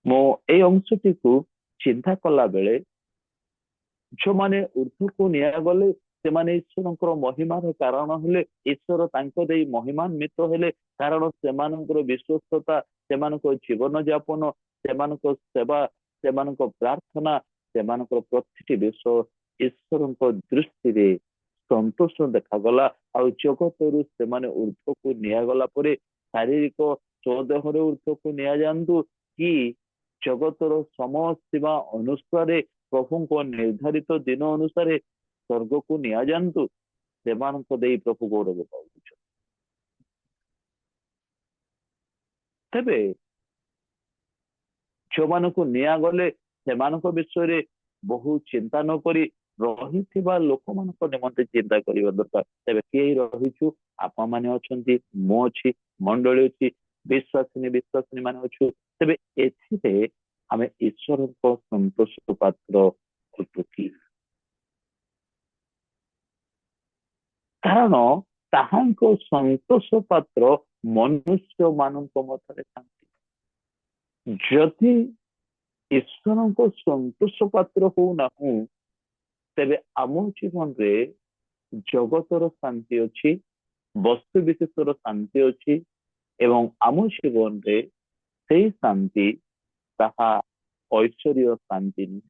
ମୁଁ ଏଇ ଅଂଶଟିକୁ ଚିନ୍ତା କଲା ବେଳେ, ଯୋଉମାନେ ଉର୍ଦ୍ଧ୍ୱକୁ ନିଆଗଲେ ସେମାନେ ଈଶ୍ୱରଙ୍କର ମହିମାର କାରଣ ହେଲେ, ଈଶ୍ୱର ତାଙ୍କ ଦେଇ ମହିମାନ୍ୱିତ ହେଲେ। କାରଣ ସେମାନଙ୍କର ବିଶ୍ୱସ୍ତତା, ସେମାନଙ୍କ ଜୀବନ ଯାପନ, ସେମାନଙ୍କ ସେବା, ସେମାନଙ୍କ ପ୍ରାର୍ଥନା, ସେମାନଙ୍କର ପ୍ରତିଟି ବିଷୟ ଈଶ୍ୱରଙ୍କ ଦୃଷ୍ଟିରେ ସନ୍ତୋଷ ଦେଖାଗଲା। ଆଉ ଜଗତରୁ ସେମାନେ ଉର୍ଦ୍ଧ୍ୱକୁ ନିଆଗଲା ପରେ, ଶାରୀରିକ ସ୍ୱଦେହରେ ଉର୍ଦ୍ଧ୍ୱକୁ ନିଆଯାଆନ୍ତୁ କି ଜଗତର ସମୟ ସୀମା ଅନୁସାରେ, ପ୍ରଭୁଙ୍କ ନିର୍ଦ୍ଧାରିତ ଦିନ ଅନୁସାରେ ସ୍ୱର୍ଗକୁ ନିଆଯାଆନ୍ତୁ, ସେମାନଙ୍କ ଦେଇ ପ୍ରଭୁ ଗୌରବ ପାଉଛନ୍ତି। ତେବେ ଯୋଉମାନଙ୍କୁ ନିଆଗଲେ ସେମାନଙ୍କ ବିଷୟରେ ବହୁ ଚିନ୍ତା ନ କରି ରହିଥିବା ଲୋକମାନଙ୍କ ନିମନ୍ତେ ଚିନ୍ତା କରିବା ଦରକାର। ତେବେ କିଏ ରହିଛୁ? ଆପଣମାନେ ଅଛନ୍ତି, ମୁଁ ଅଛି, ମଣ୍ଡଳୀ ଅଛି, ବିଶ୍ୱାସିନୀ ମାନେ ଅଛୁ। ତେବେ ଏଥିରେ ଆମେ ଈଶ୍ୱରଙ୍କ ସନ୍ତୋଷ ପାତ୍ର ଅଟୁକି। କାରଣ ତାହାଙ୍କ ସନ୍ତୋଷ ପାତ୍ର ମନୁଷ୍ୟ ମାନଙ୍କ ମଧ୍ୟରେ ଶାନ୍ତି। ଯଦି ଈଶ୍ୱରଙ୍କ ସନ୍ତୋଷ ପାତ୍ର ହଉନାହୁଁ, ତେବେ ଆମ ଜୀବନରେ ଜଗତର ଶାନ୍ତି ଅଛି, ବସ୍ତୁ ବିଶେଷର ଶାନ୍ତି ଅଛି, ଏବଂ ଆମ ଜୀବନରେ ସେଇ ଶାନ୍ତି ତାହା ଐଶ୍ୱର୍ଯ୍ୟ ଶାନ୍ତି ନୁହେଁ।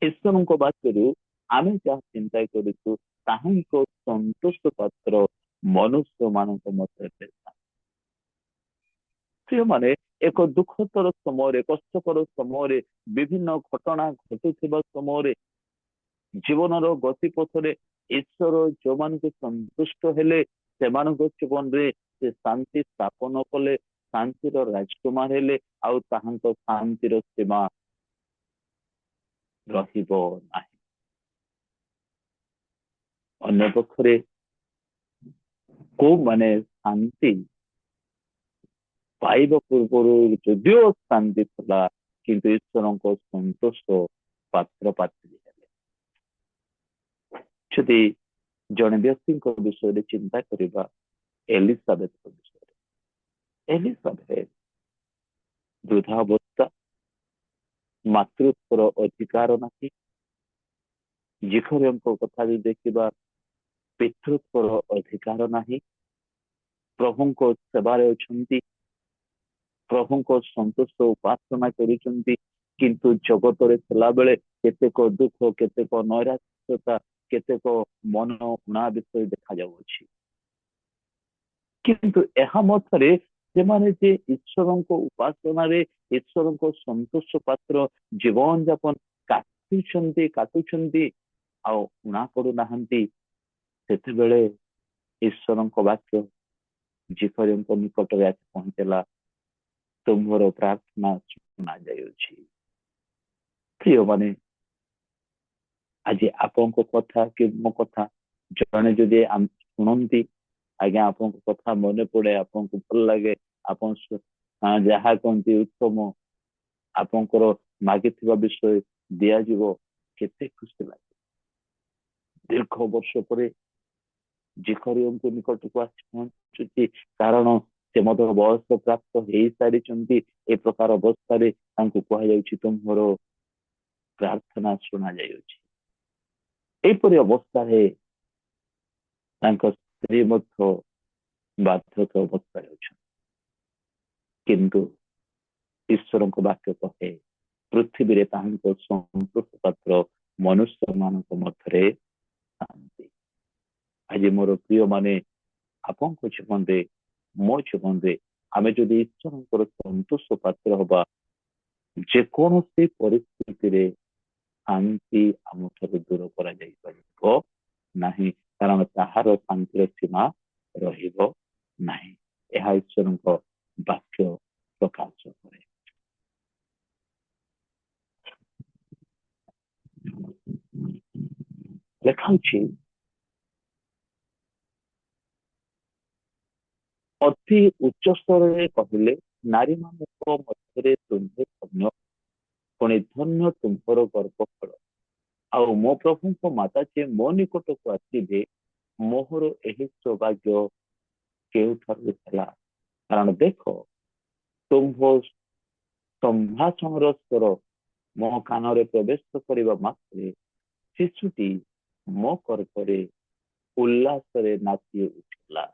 ଈଶ୍ୱରଙ୍କ ବାକ୍ୟରୁ ଆମେ ଯାହା ଚିନ୍ତା କରୁଛୁ ତାହାଙ୍କ ସନ୍ତୁଷ୍ଟ ପାତ୍ର ମନୁଷ୍ୟ ମାନଙ୍କ ମଧ୍ୟରେ। ସେମାନେ ଏକ ଦୁଃଖତର ସମୟରେ, କଷ୍ଟକର ସମୟରେ, ବିଭିନ୍ନ ଘଟଣା ଘଟୁଥିବା ସମୟରେ ଜୀବନର ଗତିପଥରେ ଈଶ୍ୱର ଯୋଉମାନଙ୍କୁ ସନ୍ତୁଷ୍ଟ ହେଲେ ସେମାନଙ୍କ ଜୀବନରେ ସେ ଶାନ୍ତି ସ୍ଥାପନ କଲେ, ଶାନ୍ତିର ରାଜକୁମାର ହେଲେ, ଆଉ ତାହାଙ୍କ ଶାନ୍ତିର ସୀମା ରହିବ ନାହିଁ। ଅନ୍ୟ ପକ୍ଷରେ କୋଉମାନେ ଶାନ୍ତି ପାଇବା ପୂର୍ବରୁ ଯଦିଓ ଶାନ୍ତି ଥିଲା କିନ୍ତୁ ଈଶ୍ୱରଙ୍କ ସନ୍ତୁଷ୍ଟ ପାତ୍ର ପାତ୍ରୀ ହେଲେ। ଯଦି ଜଣେ ବ୍ୟକ୍ତିଙ୍କ ବିଷୟରେ ଚିନ୍ତା କରିବା ଏଲିସାବେଥଙ୍କ ବିଷୟରେ, ଏଲିସାବେଥ ବୃଦ୍ଧାବସ୍ଥା, ମାତୃତ୍ୱର ଅଧିକାର ନାହିଁ। ଜିଖରିୟଙ୍କ କଥା ଯଦି ଦେଖିବା ପିତୃତ୍ୱର ଅଧିକାର ନାହିଁ। ପ୍ରଭୁଙ୍କ ସେବାରେ ଅଛନ୍ତି, ପ୍ରଭୁଙ୍କ ସନ୍ତୁଷ୍ଟ ଉପାସନା କରୁଛନ୍ତି, କିନ୍ତୁ ଜଗତରେ ଥିଲାବେଳେ କେତେକ ଦୁଃଖ, କେତେକ ନୈରାଶ୍ୟତା, କେତେକ ମନ ଉଣା ବିଷୟ ଦେଖାଯାଉଅଛି। କିନ୍ତୁ ଏହା ମଧ୍ୟରେ ସେମାନେ ଯେ ଈଶ୍ୱରଙ୍କ ଉପାସନାରେ ଈଶ୍ୱରଙ୍କ ସନ୍ତୋଷ ପାତ୍ର ଜୀବନ ଯାପନ କାଟୁଛନ୍ତି ଆଉ ଉଣା କରୁନାହାନ୍ତି, ସେତେବେଳେ ଈଶ୍ୱରଙ୍କ ବାକ୍ୟ ଜିଖରିୟଙ୍କ ନିକଟରେ ଆସି ପହଞ୍ଚିଲା, ତୁମର ପ୍ରାର୍ଥନା ଶୁଣା ଯାଉଛି। ପ୍ରିୟମାନେ, ଆଜି ଆପଣଙ୍କ କଥା କି ମୋ କଥା ଜଣେ ଯଦି ଶୁଣନ୍ତି, ଆଜ୍ଞା ଆପଣଙ୍କ କଥା ମନେ ପଡେ, ଆପଣଙ୍କୁ ଭଲ ଲାଗେ, ଆପଣ ଯାହା କହନ୍ତି ଉତ୍ତମ, ଆପଣଙ୍କର ମାଗିଥିବା ବିଷୟ ଦିଆଯିବ, କେତେ ଖୁସି ଲାଗେ। ଦୀର୍ଘ ବର୍ଷ ପରେ ଜିଖରିୟଙ୍କ ନିକଟକୁ ଆସି ପହଞ୍ଚୁଛି, କାରଣ ସେ ମଧ୍ୟ ବୟସ ପ୍ରାପ୍ତ ହେଇସାରିଛନ୍ତି। ଏ ପ୍ରକାର ଅବସ୍ଥାରେ ତାଙ୍କୁ କୁହାଯାଉଛି ତୁମର ପ୍ରାର୍ଥନା ଶୁଣା ଯାଉଛି। ଏହିପରି ଅବସ୍ଥାରେ ତାଙ୍କ ସ୍ତ୍ରୀ ମଧ୍ୟ ବାଧ୍ୟତା ଅବସ୍ଥାରେ ଅଛନ୍ତି। କିନ୍ତୁ ଈଶ୍ୱରଙ୍କ ବାକ୍ୟ କହେ ପୃଥିବୀରେ ତାହାଙ୍କ ସନ୍ତୋଷ ପାତ୍ର ମନୁଷ୍ୟ ମାନଙ୍କ ମଧ୍ୟରେ ଶାନ୍ତି। ଆଜି ମୋର ପ୍ରିୟ ମାନେ, ଆପଣଙ୍କ ଜୀବନରେ, ମୋ ଜୀବନରେ ଆମେ ଯଦି ଈଶ୍ୱରଙ୍କର ସନ୍ତୋଷ ପାତ୍ର ହବା, ଯେକୌଣସି ପରିସ୍ଥିତିରେ ଶାନ୍ତି ଆମ ଠାରୁ ଦୂର କରାଯାଇ ପାରିବ ନାହିଁ, କାରଣ ତାହାର ଶାନ୍ତିର ସୀମା ରହିବ ନାହିଁ। ଏହା ଈଶ୍ୱରଙ୍କ ବାକ୍ୟ ପ୍ରକାଶ କରେ। ଲେଖାଉଛି, ଅତି ଉଚ୍ଚ ସ୍ତରରେ କହିଲେ, ନାରୀ ମାନଙ୍କ ମଧ୍ୟରେ ତୁମ୍ଭେ ଧନ୍ୟ, ପୁଣି ଧନ୍ୟ ତୁମ୍ଭର ଗର୍ଭଫଳ। ଆଉ ମୋ ପ୍ରଭୁଙ୍କ ମାତା ଯେ ମୋ ନିକଟକୁ ଆସିବେ, ମୋହର ଏହି ସୌଭାଗ୍ୟ କେଉଁଠାରୁ ହେଲା? କାରଣ ଦେଖ, ତୁମ୍ଭ ସମ୍ଭାଷଣର ସ୍ୱର ମୋ କାନରେ ପ୍ରବେଶ କରିବା ମାତ୍ରେ ଶିଶୁଟି ମୋ ଗର୍ଭରେ ଉଲ୍ଲାସରେ ନାଚି ଉଠିଲା।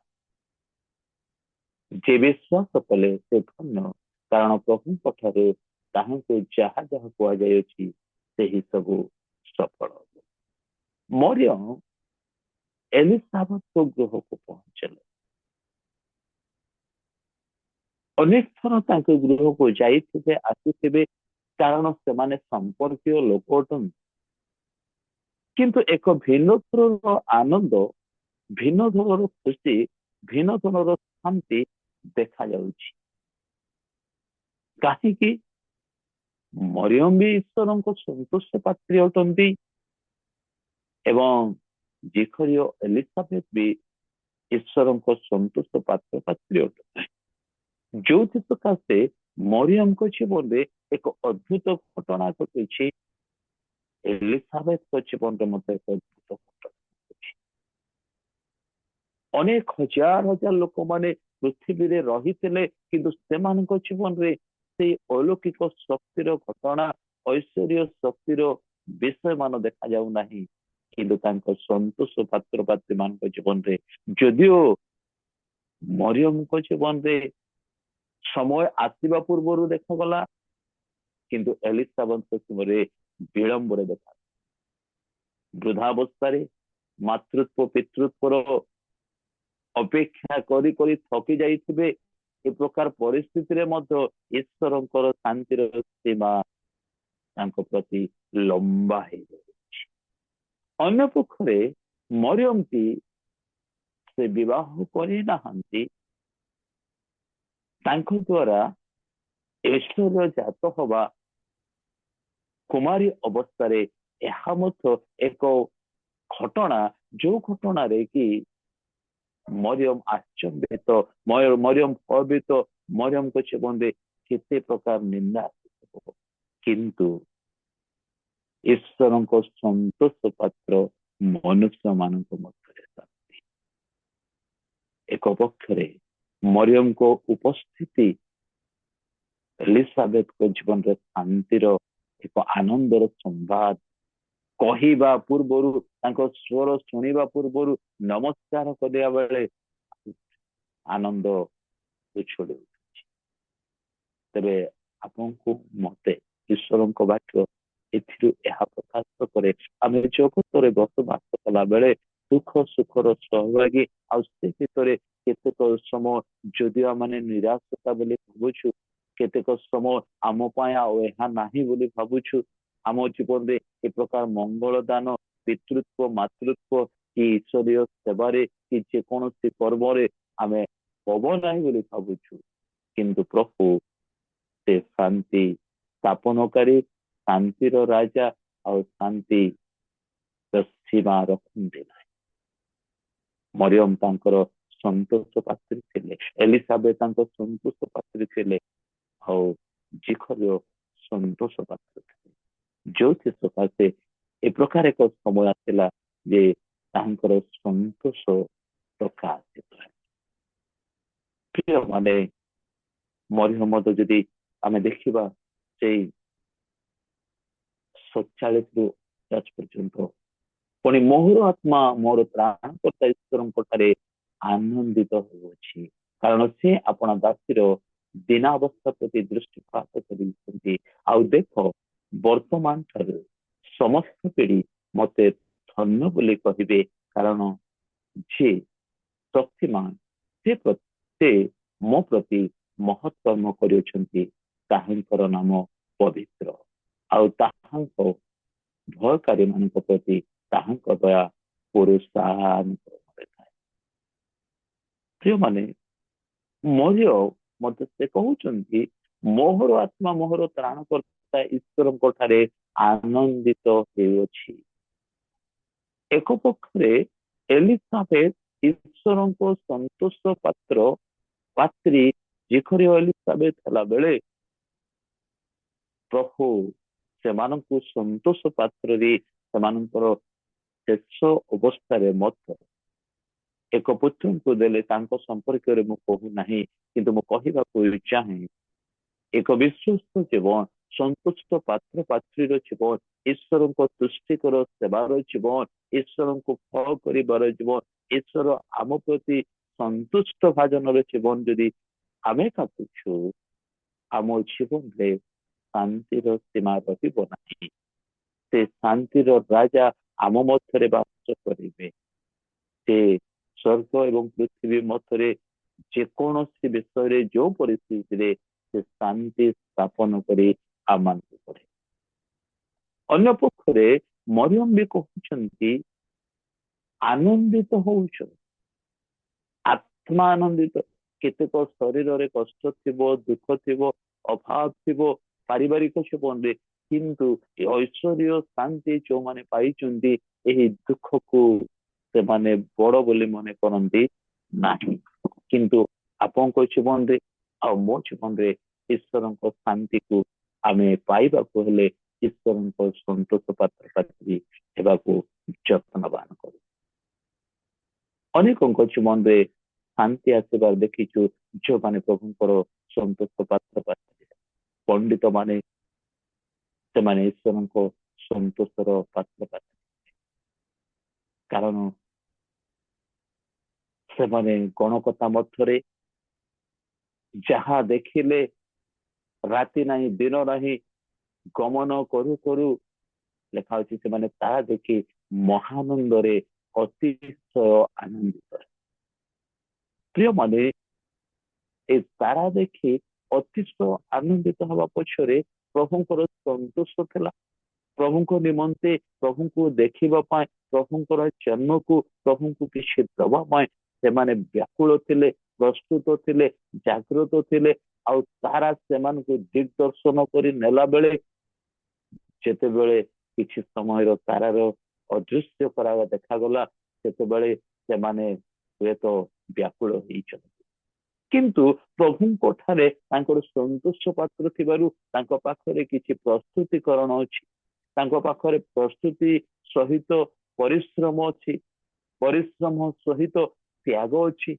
ଯେ ବିଶ୍ୱାସ କଲେ ସେ ଧନ୍ୟ, କାରଣ ପ୍ରଭୁଙ୍କ ଠାରୁ ତାହାଙ୍କୁ ଯାହା ଯାହା କୁହାଯାଇଅଛି ସେହି ସବୁ ସଫଳ। ମରିୟମ ଏଲିସାବେଥଙ୍କ ଗୃହକୁ ପହଞ୍ଚିଲେ। ଅନେକ ଥର ତାଙ୍କ ଗୃହକୁ ଯାଇଥିବେ, ଆସିଥିବେ, କାରଣ ସେମାନେ ସମ୍ପର୍କୀୟ ଲୋକ ଅଟନ୍ତି। କିନ୍ତୁ ଏକ ଭିନ୍ନ ଧରଣର ଆନନ୍ଦ, ଭିନ୍ନ ଧରଣର ଖୁସି, ଭିନ୍ନ ଧରଣର ଶାନ୍ତି ଦେଖାଯାଉଛି। କାହିଁକି? ମରିୟମ ବି ଈଶ୍ୱରଙ୍କ ସନ୍ତୋଷ ପାତ୍ରୀ ଅଟନ୍ତି ଏବଂ ଜିଖରିୟ ଏଲିସାବେଥ ବି ଈଶ୍ୱରଙ୍କ ସନ୍ତୋଷ ପାତ୍ର ପାତ୍ରୀ ଅଟନ୍ତି। ଯୋଉଥି ସକାଶେ ମରିୟମଙ୍କ ଜୀବନରେ ଏକ ଅଦ୍ଭୁତ ଘଟଣା ଘଟିଛି, ଏଲିସାବେଥଙ୍କ ଜୀବନରେ ମଧ୍ୟ ଏକ ଅଦ୍ଭୁତ ଘଟଣା ଘଟିଛି। ଅନେକ ହଜାର ହଜାର ଲୋକମାନେ ପୃଥିବୀରେ ରହିଥିଲେ, କିନ୍ତୁ ସେମାନଙ୍କ ଜୀବନରେ ସେଇ ଅଲୌକିକ ଶକ୍ତିର ଘଟଣା, ଐଶ୍ୱର୍ଯ୍ୟ ଶକ୍ତିର ବିଷୟ ମାନ ଦେଖାଯାଉ ନାହିଁ। କିନ୍ତୁ ତାଙ୍କ ସନ୍ତୋଷ ପାତ୍ର ପାତ୍ରୀ ମାନଙ୍କ ଜୀବନରେ, ଯଦିଓ ମରିୟମଙ୍କ ଜୀବନରେ ସମୟ ଆସିବା ପୂର୍ବରୁ ଦେଖାଗଲା, କିନ୍ତୁ ଏଲିସାବେଥଙ୍କ ସମୟରେ ବିଳମ୍ବରେ ଦେଖା। ବୃଦ୍ଧାବସ୍ଥାରେ ମାତୃତ୍ୱ ପିତୃତ୍ୱର ଅପେକ୍ଷା କରି କରି ଥକି ଯାଇଥିବେ। ଏ ପ୍ରକାର ପରିସ୍ଥିତିରେ ମଧ୍ୟ ଈଶ୍ୱରଙ୍କର ଶାନ୍ତିର ସୀମା ତାଙ୍କ ପ୍ରତି ଲମ୍ବା ହେଇଯାଉଛି। ଅନ୍ୟ ପକ୍ଷରେ ମରିୟମଟି ସେ ବିବାହ କରିନାହାନ୍ତି, ତାଙ୍କ ଦ୍ୱାରା ଈଶ୍ୱର ଜାତ ହବା କୁମାରୀ ଅବସ୍ଥାରେ ଏହା ମଧ୍ୟ ଏକ ଘଟଣା, ଯୋଉ ଘଟଣାରେ କି ମରିୟମ ଆଶ୍ଚର୍ଯ୍ୟିତ, ମରିୟମ ଭୟଭୀତ, ମରିୟମଙ୍କ ଜୀବନରେ କେତେ ପ୍ରକାର ନିନ୍ଦା ଆସିବ, କିନ୍ତୁ ଈଶ୍ୱରଙ୍କ ସନ୍ତୋଷ ପାତ୍ର ମନୁଷ୍ୟ ମାନଙ୍କ ମଧ୍ୟରେ ଶାନ୍ତି। ଏକ ପକ୍ଷରେ ମରିୟମଙ୍କ ଉପସ୍ଥିତି ଏଲିସାବେଥଙ୍କ ଜୀବନରେ ଶାନ୍ତିର ଏକ ଆନନ୍ଦର ସମ୍ବାଦ କହିବା ପୂର୍ବରୁ, ତାଙ୍କ ସ୍ୱର ଶୁଣିବା ପୂର୍ବରୁ ନମସ୍କାର କରିବା ବେଳେ ଆନନ୍ଦ ଉଛୁଳି ଉଠୁଛି। ତେବେ ଆପଣଙ୍କୁ ମତେ ଈଶ୍ୱରଙ୍କ ବାକ୍ୟ ଏଥିରୁ ଏହା ପ୍ରକାଶ କରେ, ଆମେ ଜଗତରେ ବସବାସ କଲା ବେଳେ ଦୁଃଖ ସୁଖର ସହଭାଗୀ, ଆଉ ସେ ଭିତରେ କେତେକ ସମୟ ଯଦିଓ ଆମେ ନିରାଶତା ବୋଲି ଭାବୁଛୁ, କେତେକ ସମୟ ଆମ ପାଇଁ ଆଉ ଏହା ନାହିଁ ବୋଲି ଭାବୁଛୁ, ଆମ ଜୀବନରେ ଏ ପ୍ରକାର ମଙ୍ଗଳ ଦାନ, ପିତୃତ୍ୱ, ମାତୃତ୍ୱ କି ଈଶ୍ୱରୀୟ ସେବାରେ କି ଯେକୌଣସି ପର୍ବରେ ଆମେ ହବ ନାହିଁ ବୋଲି ଭାବୁଛୁ, କିନ୍ତୁ ପ୍ରଭୁ ସେ ଶାନ୍ତି ସ୍ଥାପନକାରୀ, ଶାନ୍ତିର ରାଜା, ଆଉ ଶାନ୍ତି ସୀମା ରଖନ୍ତି ନାହିଁ। ମରିୟମ ତାଙ୍କର ସନ୍ତୋଷ ପାତ୍ରୀ ଥିଲେ, ଏଲିସାବେଥ ତାଙ୍କ ସନ୍ତୋଷ ପାତ୍ରୀ ଥିଲେ, ଆଉ ଜିଖରିୟ ସନ୍ତୋଷ ପାତ୍ର ଥିଲେ। ଯୋଉଥି ସକାଶେ ଏ ପ୍ରକାର ଏକ ସମୟ ଆସିଲା ଯେ ତାଙ୍କର ସନ୍ତୋଷ ପ୍ରକାଶିତ। ପ୍ରିୟମାନେ, ମରିୟମ ଯଦି ଆମେ ଦେଖିବା ସେଇ 47 ପର୍ଯ୍ୟନ୍ତ, ପୁଣି ମୋହର ଆତ୍ମା ମୋର ତ୍ରାଣକର୍ତ୍ତା ଈଶ୍ୱରଙ୍କ ଠାରେ ଆନନ୍ଦିତ ହେଉଅଛି, କାରଣ ସେ ଆପଣା ଦାସୀର ଦିନାବସ୍ଥା ପ୍ରତି ଦୃଷ୍ଟିପାତ କରିଛନ୍ତି। ଆଉ ଦେଖ, ବର୍ତ୍ତମାନ ଠାରୁ ସମସ୍ତ ପିଢି ମତେ ଧନ୍ୟ ବୋଲି କହିବେ, କାରଣ ଯିଏ ଶକ୍ତିମାନ ସେ ମୋ ପ୍ରତି ମହତ୍ କର୍ମ କରିଅଛନ୍ତି, ତାହାଙ୍କର ନାମ ପବିତ୍ର, ଆଉ ତାହାଙ୍କ ଭୟକାରୀ ମାନଙ୍କ ପ୍ରତି ତାହାଙ୍କ ଦୟା ପୁରୁଷାନ୍ତର ଥାଏ। ପ୍ରିୟମାନେ, ମରିୟମ ମତେ ସେ କହୁଛନ୍ତି, ମୋହର ଆତ୍ମା ମୋହର ତ୍ରାଣକର୍ତ୍ତା ଈଶ୍ୱରଙ୍କ ଠାରେ ଆନନ୍ଦିତ ହେଉଅଛି। ଏକ ପକ୍ଷରେ ଏଲିସାବେଥ ଈଶ୍ୱରଙ୍କ ସନ୍ତୋଷ ପାତ୍ରୀ ଜିଖରିୟ ଏଲିସାବେଥ ହେଲା ବେଳେ ପ୍ରଭୁ ସେମାନଙ୍କୁ ସନ୍ତୋଷ ପାତ୍ରରେ ସେମାନଙ୍କର ଶେଷ ଅବସ୍ଥାରେ ମଧ୍ୟ ଏକ ପୁତ୍ରଙ୍କୁ ଦେଲେ। ତାଙ୍କ ସମ୍ପର୍କରେ ମୁଁ କହୁନାହିଁ, କିନ୍ତୁ ମୁଁ କହିବାକୁ ଚାହେଁ, ଏକ ବିଶ୍ୱସ୍ତ ଜୀବନ, ସନ୍ତୁଷ୍ଟ ପାତ୍ର ପାତ୍ରୀର ଜୀବନ, ଈଶ୍ୱରଙ୍କ ତୁଷ୍ଟିକର ସେବାର ଜୀବନ, ଈଶ୍ୱରଙ୍କୁ ଭୟ କରିବାର ଜୀବନ, ଈଶ୍ୱର ଆମ ପ୍ରତି ସନ୍ତୁଷ୍ଟ ଭାଜନର ଜୀବନ ଯଦି ଆମେ କାଟୁଛୁ, ଆମ ଜୀବନରେ ଶାନ୍ତିର ସୀମା ରହିବ ନାହିଁ। ସେ ଶାନ୍ତିର ରାଜା ଆମ ମଧ୍ୟରେ ବାସ କରିବେ। ସେ ସ୍ୱର୍ଗ ଏବଂ ପୃଥିବୀ ମଧ୍ୟରେ ଯେକୌଣସି ବିଷୟରେ, ଯୋଉ ପରିସ୍ଥିତିରେ ସେ ଶାନ୍ତି ସ୍ଥାପନ କରି ଆମମାନଙ୍କୁ କରେ। ଅନ୍ୟ ପକ୍ଷରେ ମରିୟମ ବି କହୁଛନ୍ତି, ଆନନ୍ଦିତ ହଉଛନ୍ତି, ଆତ୍ମା ଆନନ୍ଦିତ। କେତେକ ଶରୀରରେ କଷ୍ଟ ଥିବ, ଦୁଃଖ ଥିବ, ଅଭାବ ଥିବ ପାରିବାରିକ ଜୀବନରେ, କିନ୍ତୁ ଐଶ୍ୱର୍ଯ୍ୟ ଶାନ୍ତି ଯୋଉମାନେ ପାଇଛନ୍ତି, ଏହି ଦୁଃଖକୁ ସେମାନେ ବଡ ବୋଲି ମନେ କରନ୍ତି ନାହିଁ। କିନ୍ତୁ ଆପଣଙ୍କ ଜୀବନରେ ଆଉ ମୋ ଜୀବନରେ ଈଶ୍ୱରଙ୍କ ଶାନ୍ତିକୁ ଆମେ ପାଇବାକୁ ହେଲେ ଈଶ୍ୱରଙ୍କ ସନ୍ତୋଷ ପାତ୍ର ପାତ୍ରୀ ହେବାକୁ ଯତ୍ନବାନ କରୁ। ଅନେକଙ୍କ ଜୀବନରେ ଶାନ୍ତି ଆସିବାର ଦେଖିଛୁ, ଯୋଉମାନେ ପ୍ରଭୁଙ୍କର ସନ୍ତୋଷ ପାତ୍ର ପାତ୍ରୀ। ପଣ୍ଡିତ ମାନେ ସେମାନେ ଈଶ୍ୱରଙ୍କ ସନ୍ତୋଷର ପାତ୍ର ପାତ୍ରୀ, କାରଣ ସେମାନେ ଗଣକଥା ମଧ୍ୟରେ ଯାହା ଦେଖିଲେ ରାତି ନାହିଁ ଦିନ ନାହିଁ ଗମନ କରୁ କରୁ ଲେଖା ଅଛି ସେମାନେ ତାହା ଦେଖି ମହାନନ୍ଦରେ ଅତିଶୟ ଆନନ୍ଦିତ। ପ୍ରିୟମାନେ, ଏ ତାରା ଦେଖି ଅତିଶୟ ଆନନ୍ଦିତ ହେବା ପଛରେ ପ୍ରଭୁଙ୍କର ସନ୍ତୋଷ ଥିଲା। ପ୍ରଭୁଙ୍କ ନିମନ୍ତେ, ପ୍ରଭୁଙ୍କୁ ଦେଖିବା ପାଇଁ, ପ୍ରଭୁଙ୍କର ଜନ୍ମକୁ, ପ୍ରଭୁଙ୍କୁ କିଛି ଦେବା ପାଇଁ ସେମାନେ ବ୍ୟାକୁଳ ଥିଲେ, ପ୍ରସ୍ତୁତ ଥିଲେ, ଜାଗ୍ରତ ଥିଲେ। ଆଉ ତାରା ସେମାନଙ୍କୁ ଦିଗ୍ଦର୍ଶନ କରି ନେଲା ବେଳେ ଯେତେବେଳେ କିଛି ସମୟର ତାରାର ଅଦୃଶ୍ୟ କରାବା ଦେଖାଗଲା, ସେତେବେଳେ ସେମାନେ ହୁଏତ ବ୍ୟାକୁଳ ହେଇଛନ୍ତି। କିନ୍ତୁ ପ୍ରଭୁଙ୍କ ଠାରେ ତାଙ୍କର ସନ୍ତୋଷ ପାତ୍ର ଥିବାରୁ ତାଙ୍କ ପାଖରେ କିଛି ପ୍ରସ୍ତୁତିକରଣ ଅଛି, ତାଙ୍କ ପାଖରେ ପ୍ରସ୍ତୁତି ସହିତ ପରିଶ୍ରମ ଅଛି, ପରିଶ୍ରମ ସହିତ ତ୍ୟାଗ ଅଛି।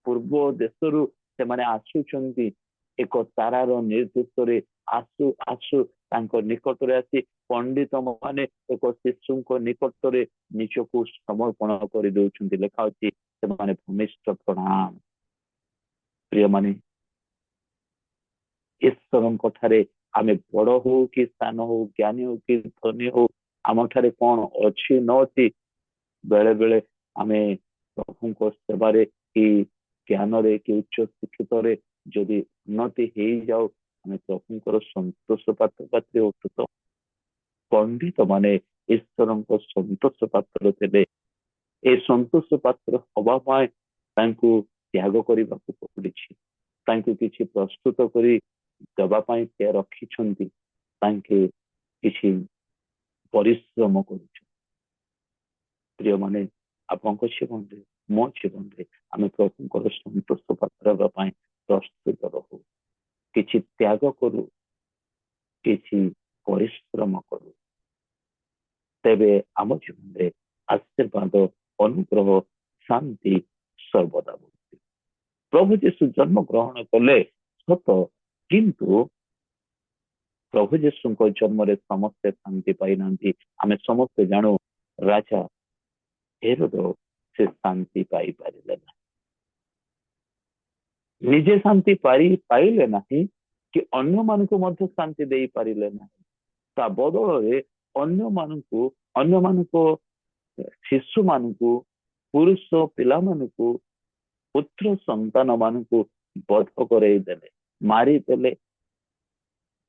ପୂର୍ବ ଦେଶରୁ ସେମାନେ ଆସୁଛନ୍ତି ଏକ ତାରାର ନିର୍ଦ୍ଦେଶରେ, ଆସୁ ଆସୁ ତାଙ୍କ ନିକଟରେ ଆସି ପଣ୍ଡିତ ମାନେ ଏକ ଶିଶୁଙ୍କ ନିକଟରେ ନିଜକୁ ସମର୍ପଣ କରିଦଉଛନ୍ତି। ଲେଖା ଅଛି ସେମାନେ ଭୂମିଷ୍ଠ ପ୍ରଣାମ। ପ୍ରିୟମାନେ, ଈଶ୍ୱରଙ୍କ ଠାରେ ଆମେ ବଡ ହଉ କି ସାନ ହଉ, ଜ୍ଞାନୀ ହଉ କି ଧନୀ ହଉ, ଆମ ଠାରେ କଣ ଅଛି ନ ଅଛି, ବେଳେ ବେଳେ ଆମେ ପ୍ରଭୁଙ୍କ ସେବାରେ କି ଜ୍ଞାନରେ କି ଉଚ୍ଚ ଶିକ୍ଷିତରେ ଯଦି ଉନ୍ନତି ହେଇଯାଉ, ଆମେ ପ୍ରଭୁଙ୍କର ସନ୍ତୋଷ ପାତ୍ରୀ ଅଟୁ। ତ ପଣ୍ଡିତ ମାନେ ଈଶ୍ୱରଙ୍କ ସନ୍ତୋଷ ପାତ୍ର ଥିଲେ। ଏ ସନ୍ତୋଷ ପାତ୍ର ହବା ପାଇଁ ତାଙ୍କୁ ତ୍ୟାଗ କରିବାକୁ ପଡିଛି, ତାଙ୍କୁ କିଛି ପ୍ରସ୍ତୁତ କରି ଦେବା ପାଇଁ ସେ ରଖିଛନ୍ତି, ତାଙ୍କେ କିଛି ପରିଶ୍ରମ କରୁଛନ୍ତି। ପ୍ରିୟମାନେ, ଆପଣଙ୍କ ଜୀବନରେ, ମୋ ଜୀବନରେ ଆମେ ପ୍ରଭୁଙ୍କର ସନ୍ତୋଷ ପାତ୍ର ହେବା ପାଇଁ ପ୍ରସ୍ତୁତ ରହୁ, କିଛି ତ୍ୟାଗ କରୁ, କିଛି ପରିଶ୍ରମ କରୁ। ତେବେ ଆମ ଜୀବନରେ ଆଶୀର୍ବାଦ, ଅନୁଗ୍ରହ, ଶାନ୍ତି ସର୍ବଦା ବଢୁଛି। ପ୍ରଭୁ ଯୀଶୁ ଜନ୍ମ ଗ୍ରହଣ କଲେ ସତ, କିନ୍ତୁ ପ୍ରଭୁ ଯୀଶୁଙ୍କ ଜନ୍ମରେ ସମସ୍ତେ ଶାନ୍ତି ପାଇନାହାନ୍ତି। ଆମେ ସମସ୍ତେ ଜାଣୁ ରାଜା ହେରୋଦ ସେ ଶାନ୍ତି ପାଇପାରିଲେ ନାହିଁ, ନିଜେ ଶାନ୍ତି ପାଇଲେ ନାହିଁ କି ଅନ୍ୟମାନଙ୍କୁ ମଧ୍ୟ ଶାନ୍ତି ଦେଇପାରିଲେ ନାହିଁ। ତା ବଦଳରେ ଅନ୍ୟମାନଙ୍କ ଶିଶୁମାନଙ୍କୁ, ପୁରୁଷ ପିଲାମାନଙ୍କୁ, ପୁତ୍ର ସନ୍ତାନ ମାନଙ୍କୁ ବଧ କରେଇ ଦେଲେ, ମାରିଦେଲେ।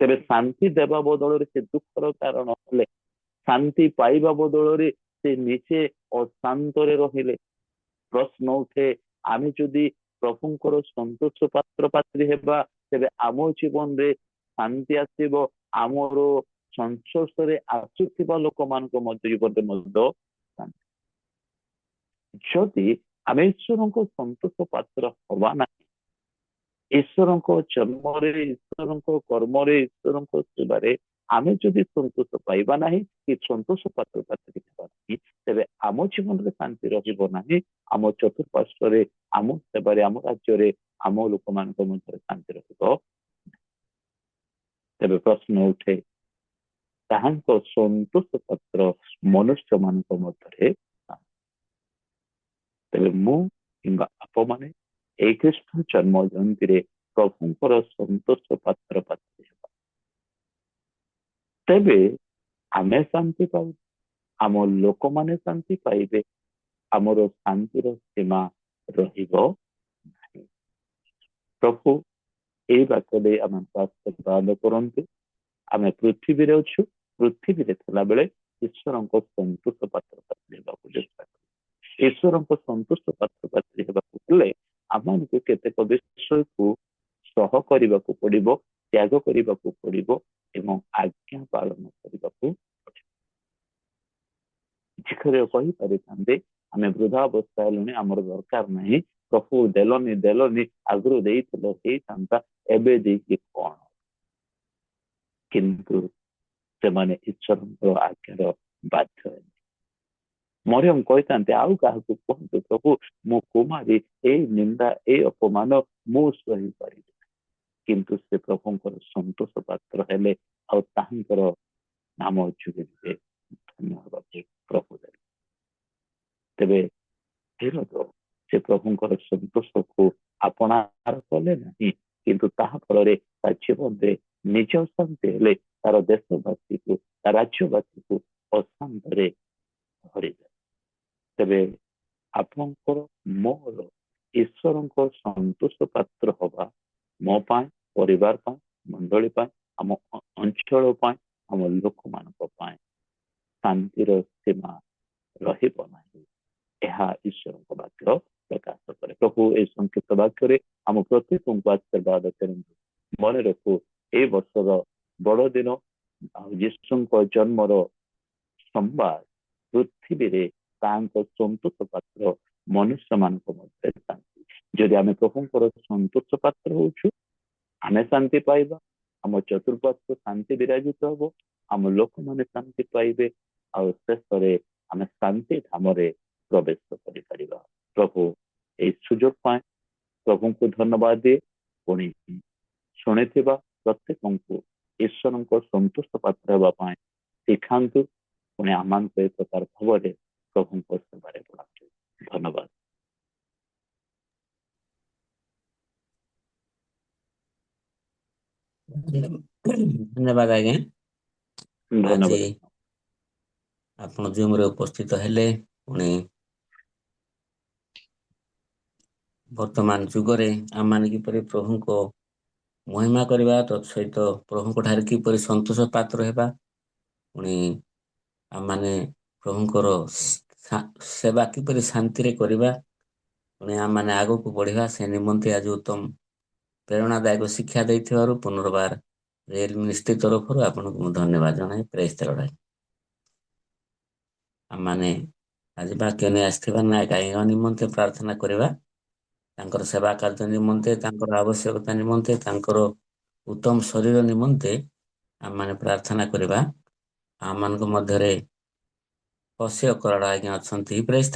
ତେବେ ଶାନ୍ତି ଦେବା ବଦଳରେ ସେ ଦୁଃଖର କାରଣ ହେଲେ, ଶାନ୍ତି ପାଇବା ବଦଳରେ ସେ ନିଜେ ଅଶାନ୍ତରେ ରହିଲେ। ପ୍ରଶ୍ନ ଉଠେ, ଆମେ ଯଦି ପ୍ରଭୁଙ୍କର ସନ୍ତୋଷ ପାତ୍ର ପାତ୍ରୀ ହେବା, ତେବେ ଆମ ଜୀବନରେ ଶାନ୍ତି ଆସିବ, ଆମର ସଂସ୍ପର୍ଶରେ ଆସୁଥିବା ଲୋକମାନଙ୍କ ମଧ୍ୟ ଜୀବନରେ ମଧ୍ୟ ଶାନ୍ତି। ଯଦି ଆମେ ଈଶ୍ୱରଙ୍କ ସନ୍ତୋଷ ପାତ୍ର ହବା ନାହିଁ, ଈଶ୍ୱରଙ୍କ ଜନ୍ମରେ, ଈଶ୍ୱରଙ୍କ କର୍ମରେ, ଈଶ୍ୱରଙ୍କ ସେବାରେ ଆମେ ଯଦି ସନ୍ତୋଷ ପାଇବା ନାହିଁ କି ସନ୍ତୋଷ ପାତ୍ର ପାତ୍ରୀ ହେବା ନାହିଁ, ତେବେ ଆମ ଜୀବନରେ ଶାନ୍ତି ରହିବ ନାହିଁ, ଆମ ଚତୁଃପାର୍ଶ୍ୱରେ, ଆମ ସେବାରେ, ଆମ ରାଜ୍ୟରେ, ଆମ ଲୋକମାନଙ୍କ ମଧ୍ୟରେ ଶାନ୍ତି ରହିବ। ତେବେ ପ୍ରଶ୍ନ ଉଠେ, ତାହାଙ୍କ ସନ୍ତୋଷ ପାତ୍ର ମନୁଷ୍ୟ ମାନଙ୍କ ମଧ୍ୟରେ, ତେବେ ମୁଁ କିମ୍ବା ଆପଣମାନେ ଏଇ ଖ୍ରୀଷ୍ଟ ଜନ୍ମ ଜୟନ୍ତୀରେ ପ୍ରଭୁଙ୍କର ସନ୍ତୋଷ ପାତ୍ର ପାତ୍ରୀ ହେବା, ତେବେ ଆମେ ଶାନ୍ତି ପାଇବୁ, ଆମ ଲୋକମାନେ ଶାନ୍ତି ପାଇବେ, ଆମର ଶାନ୍ତିର ସୀମା ରହିବ ନାହିଁ। ପ୍ରଭୁ ଏଇ ବାକ୍ୟ ଦେଇ ଆମକୁ ଆଶୀର୍ବାଦ କରନ୍ତୁ। ଆମେ ପୃଥିବୀରେ ଅଛୁ, ପୃଥିବୀରେ ଥିଲାବେଳେ ଈଶ୍ୱରଙ୍କ ସନ୍ତୋଷ ପାତ୍ର ପାତ୍ରୀ ହେବାକୁ ଚେଷ୍ଟା କରୁ। ଈଶ୍ୱରଙ୍କ ସନ୍ତୋଷ ପାତ୍ର ପାତ୍ରୀ ହେବାକୁ ହେଲେ ଆମକୁ କେତେକ ବିଷୟକୁ ସହ କରିବାକୁ ପଡିବ, ତ୍ୟାଗ କରିବାକୁ ପଡିବ ଏବଂ ଆଜ୍ଞା ପାଳନ କରିବାକୁ ପଡିବ। କହିପାରିଥାନ୍ତେ ଆମେ ବୃଦ୍ଧା ଅବସ୍ଥା ହେଲୁଣି, ଆମର ଦରକାର ନାହିଁ, ପ୍ରଭୁ ଦେଲନି, ଆଗରୁ ଦେଇଥିଲ ହେଇଥାନ୍ତା, ଏବେ ଦେଇକି କଣ? କିନ୍ତୁ ସେମାନେ ଈଶ୍ୱରଙ୍କର ଆଜ୍ଞାର ବାଧ୍ୟ ହେଲେ। ମରିୟମ କହିଥାନ୍ତେ, ଆଉ କାହାକୁ କୁହନ୍ତୁ ପ୍ରଭୁ, ମୁଁ କୁମାରୀ, ଏଇ ନିନ୍ଦା, ଏଇ ଅପମାନ ମୁଁ ସହିପାରିବି। କିନ୍ତୁ ସେ ପ୍ରଭୁଙ୍କର ସନ୍ତୋଷ ପାତ୍ର ହେଲେ, ଆଉ ତାହାଙ୍କର ନାମ ଯୁଗେ ଯୁଗେ ଧନ୍ୟ ହେବାକୁ ପ୍ରଭୁ ଦେଲେ। ତେବେ ହେରୋଦ ସେ ପ୍ରଭୁଙ୍କର ସନ୍ତୋଷକୁ ଆପଣାର କଲେ ନାହିଁ, କିନ୍ତୁ ତାହା ଫଳରେ ତା ଜୀବନରେ ନିଜ ଅଶାନ୍ତି ହେଲେ ତାର ଦେଶବାସୀକୁ ତା ରାଜ୍ୟବାସୀକୁ ଅଶାନ୍ତରେ ଭରିଯାଏ। ତେବେ ଆପଣଙ୍କର ମୋର ଈଶ୍ୱରଙ୍କ ସନ୍ତୋଷ ପାତ୍ର ହବା ମୋ ପାଇଁ, ପରିବାର ପାଇଁ, ମଣ୍ଡଳୀ ପାଇଁ, ଆମ ଅଞ୍ଚଳ ପାଇଁ, ଆମ ଲୋକମାନଙ୍କ ପାଇଁ ଶାନ୍ତିର ସୀମା ରହିବ ନାହିଁ। ଏହା ଈଶ୍ୱରଙ୍କ ବାକ୍ୟ ପ୍ରକାଶ କରେ। ପ୍ରଭୁ ଏହି ସଂକ୍ଷିପ୍ତ ବାକ୍ୟରେ ଆମ ପ୍ରତ୍ୟେକଙ୍କୁ ଆଶୀର୍ବାଦ କରନ୍ତୁ। ମନେ ରଖୁ ଏଇ ବର୍ଷର ବଡ଼ଦିନ ଆଉ ଯୀଶୁଙ୍କ ଜନ୍ମର ସମ୍ବାଦ ପୃଥିବୀରେ ତାଙ୍କ ସନ୍ତୋଷ ପାତ୍ର ମନୁଷ୍ୟମାନଙ୍କ ମଧ୍ୟରେ ଶାନ୍ତି। ଯଦି ଆମେ ପ୍ରଭୁଙ୍କର ସନ୍ତୋଷ ପାତ୍ର ହଉଛୁ, ଆମେ ଶାନ୍ତି ପାଇବା, ଆମ ଚତୁଃପାର୍ଶ୍ୱ ଶାନ୍ତି ବିରାଜିତ ହବ, ଆମ ଲୋକମାନେ ଶାନ୍ତି ପାଇବେ, ଆଉ ଶେଷରେ ଆମେ ଶାନ୍ତି ଧାମରେ ପ୍ରବେଶ କରିପାରିବା। ପ୍ରଭୁ ଏହି ସୁଯୋଗ ପାଇଁ ପ୍ରଭୁଙ୍କୁ ଧନ୍ୟବାଦ ଦିଏ। ପୁଣି ଶୁଣିଥିବା ପ୍ରତ୍ୟେକଙ୍କୁ ଈଶ୍ୱରଙ୍କ ସନ୍ତୋଷ ପାତ୍ର ହେବା ପାଇଁ ଶିଖାନ୍ତୁ। ପୁଣି ଆମମାନଙ୍କୁ ଏ ପ୍ରକାର ଭାବରେ ପ୍ରଭୁଙ୍କ ସେବାରେ ପଡ଼ାନ୍ତୁ। ଧନ୍ୟବାଦ। ଧନ୍ୟବାଦ ଆଜ୍ଞା। ଆଜି ଧନ୍ୟବାଦ। ଆପଣ ଜୁମ୍ରେ ଉପସ୍ଥିତ ହେଲେ। ପୁଣି ବର୍ତ୍ତମାନ ଯୁଗରେ ଆମମାନେ କିପରି ପ୍ରଭୁଙ୍କ ମହିମା କରିବା, ତତ୍ ସହିତ ପ୍ରଭୁଙ୍କ ଠାରେ କିପରି ସନ୍ତୋଷ ପାତ୍ର ହେବା, ପୁଣି ଆମମାନେ ପ୍ରଭୁଙ୍କର ସେବା କିପରି ଶାନ୍ତିରେ କରିବା, ପୁଣି ଆମମାନେ ଆଗକୁ ବଢ଼ିବା, ସେ ନିମନ୍ତେ ଆଜି ଉତ୍ତମ ପ୍ରେରଣାଦାୟକ ଶିକ୍ଷା ଦେଇଥିବାରୁ ପୁନର୍ବାର ରିଏଲ୍ ମିନିଷ୍ଟ୍ରି ତରଫରୁ ଆପଣଙ୍କୁ ମୁଁ ଧନ୍ୟବାଦ ଜଣାଇ ପ୍ରେସ୍ ତେଲଡ଼ାଏ। ଆମମାନେ ଆଜି ବାକ୍ୟ ନେଇ ଆସିଥିବା ନାୟକଙ୍କ ନିମନ୍ତେ ପ୍ରାର୍ଥନା କରିବା, ତାଙ୍କର ସେବା କାର୍ଯ୍ୟ ନିମନ୍ତେ, ତାଙ୍କର ଆବଶ୍ୟକତା ନିମନ୍ତେ, ତାଙ୍କର ଉତ୍ତମ ଶରୀର ନିମନ୍ତେ ଆମମାନେ ପ୍ରାର୍ଥନା କରିବା। ଆମମାନଙ୍କ ମଧ୍ୟରେ ଅସୀୟ କରାଡ଼ ଆଜ୍ଞା ଅଛନ୍ତି। ପ୍ରେସ୍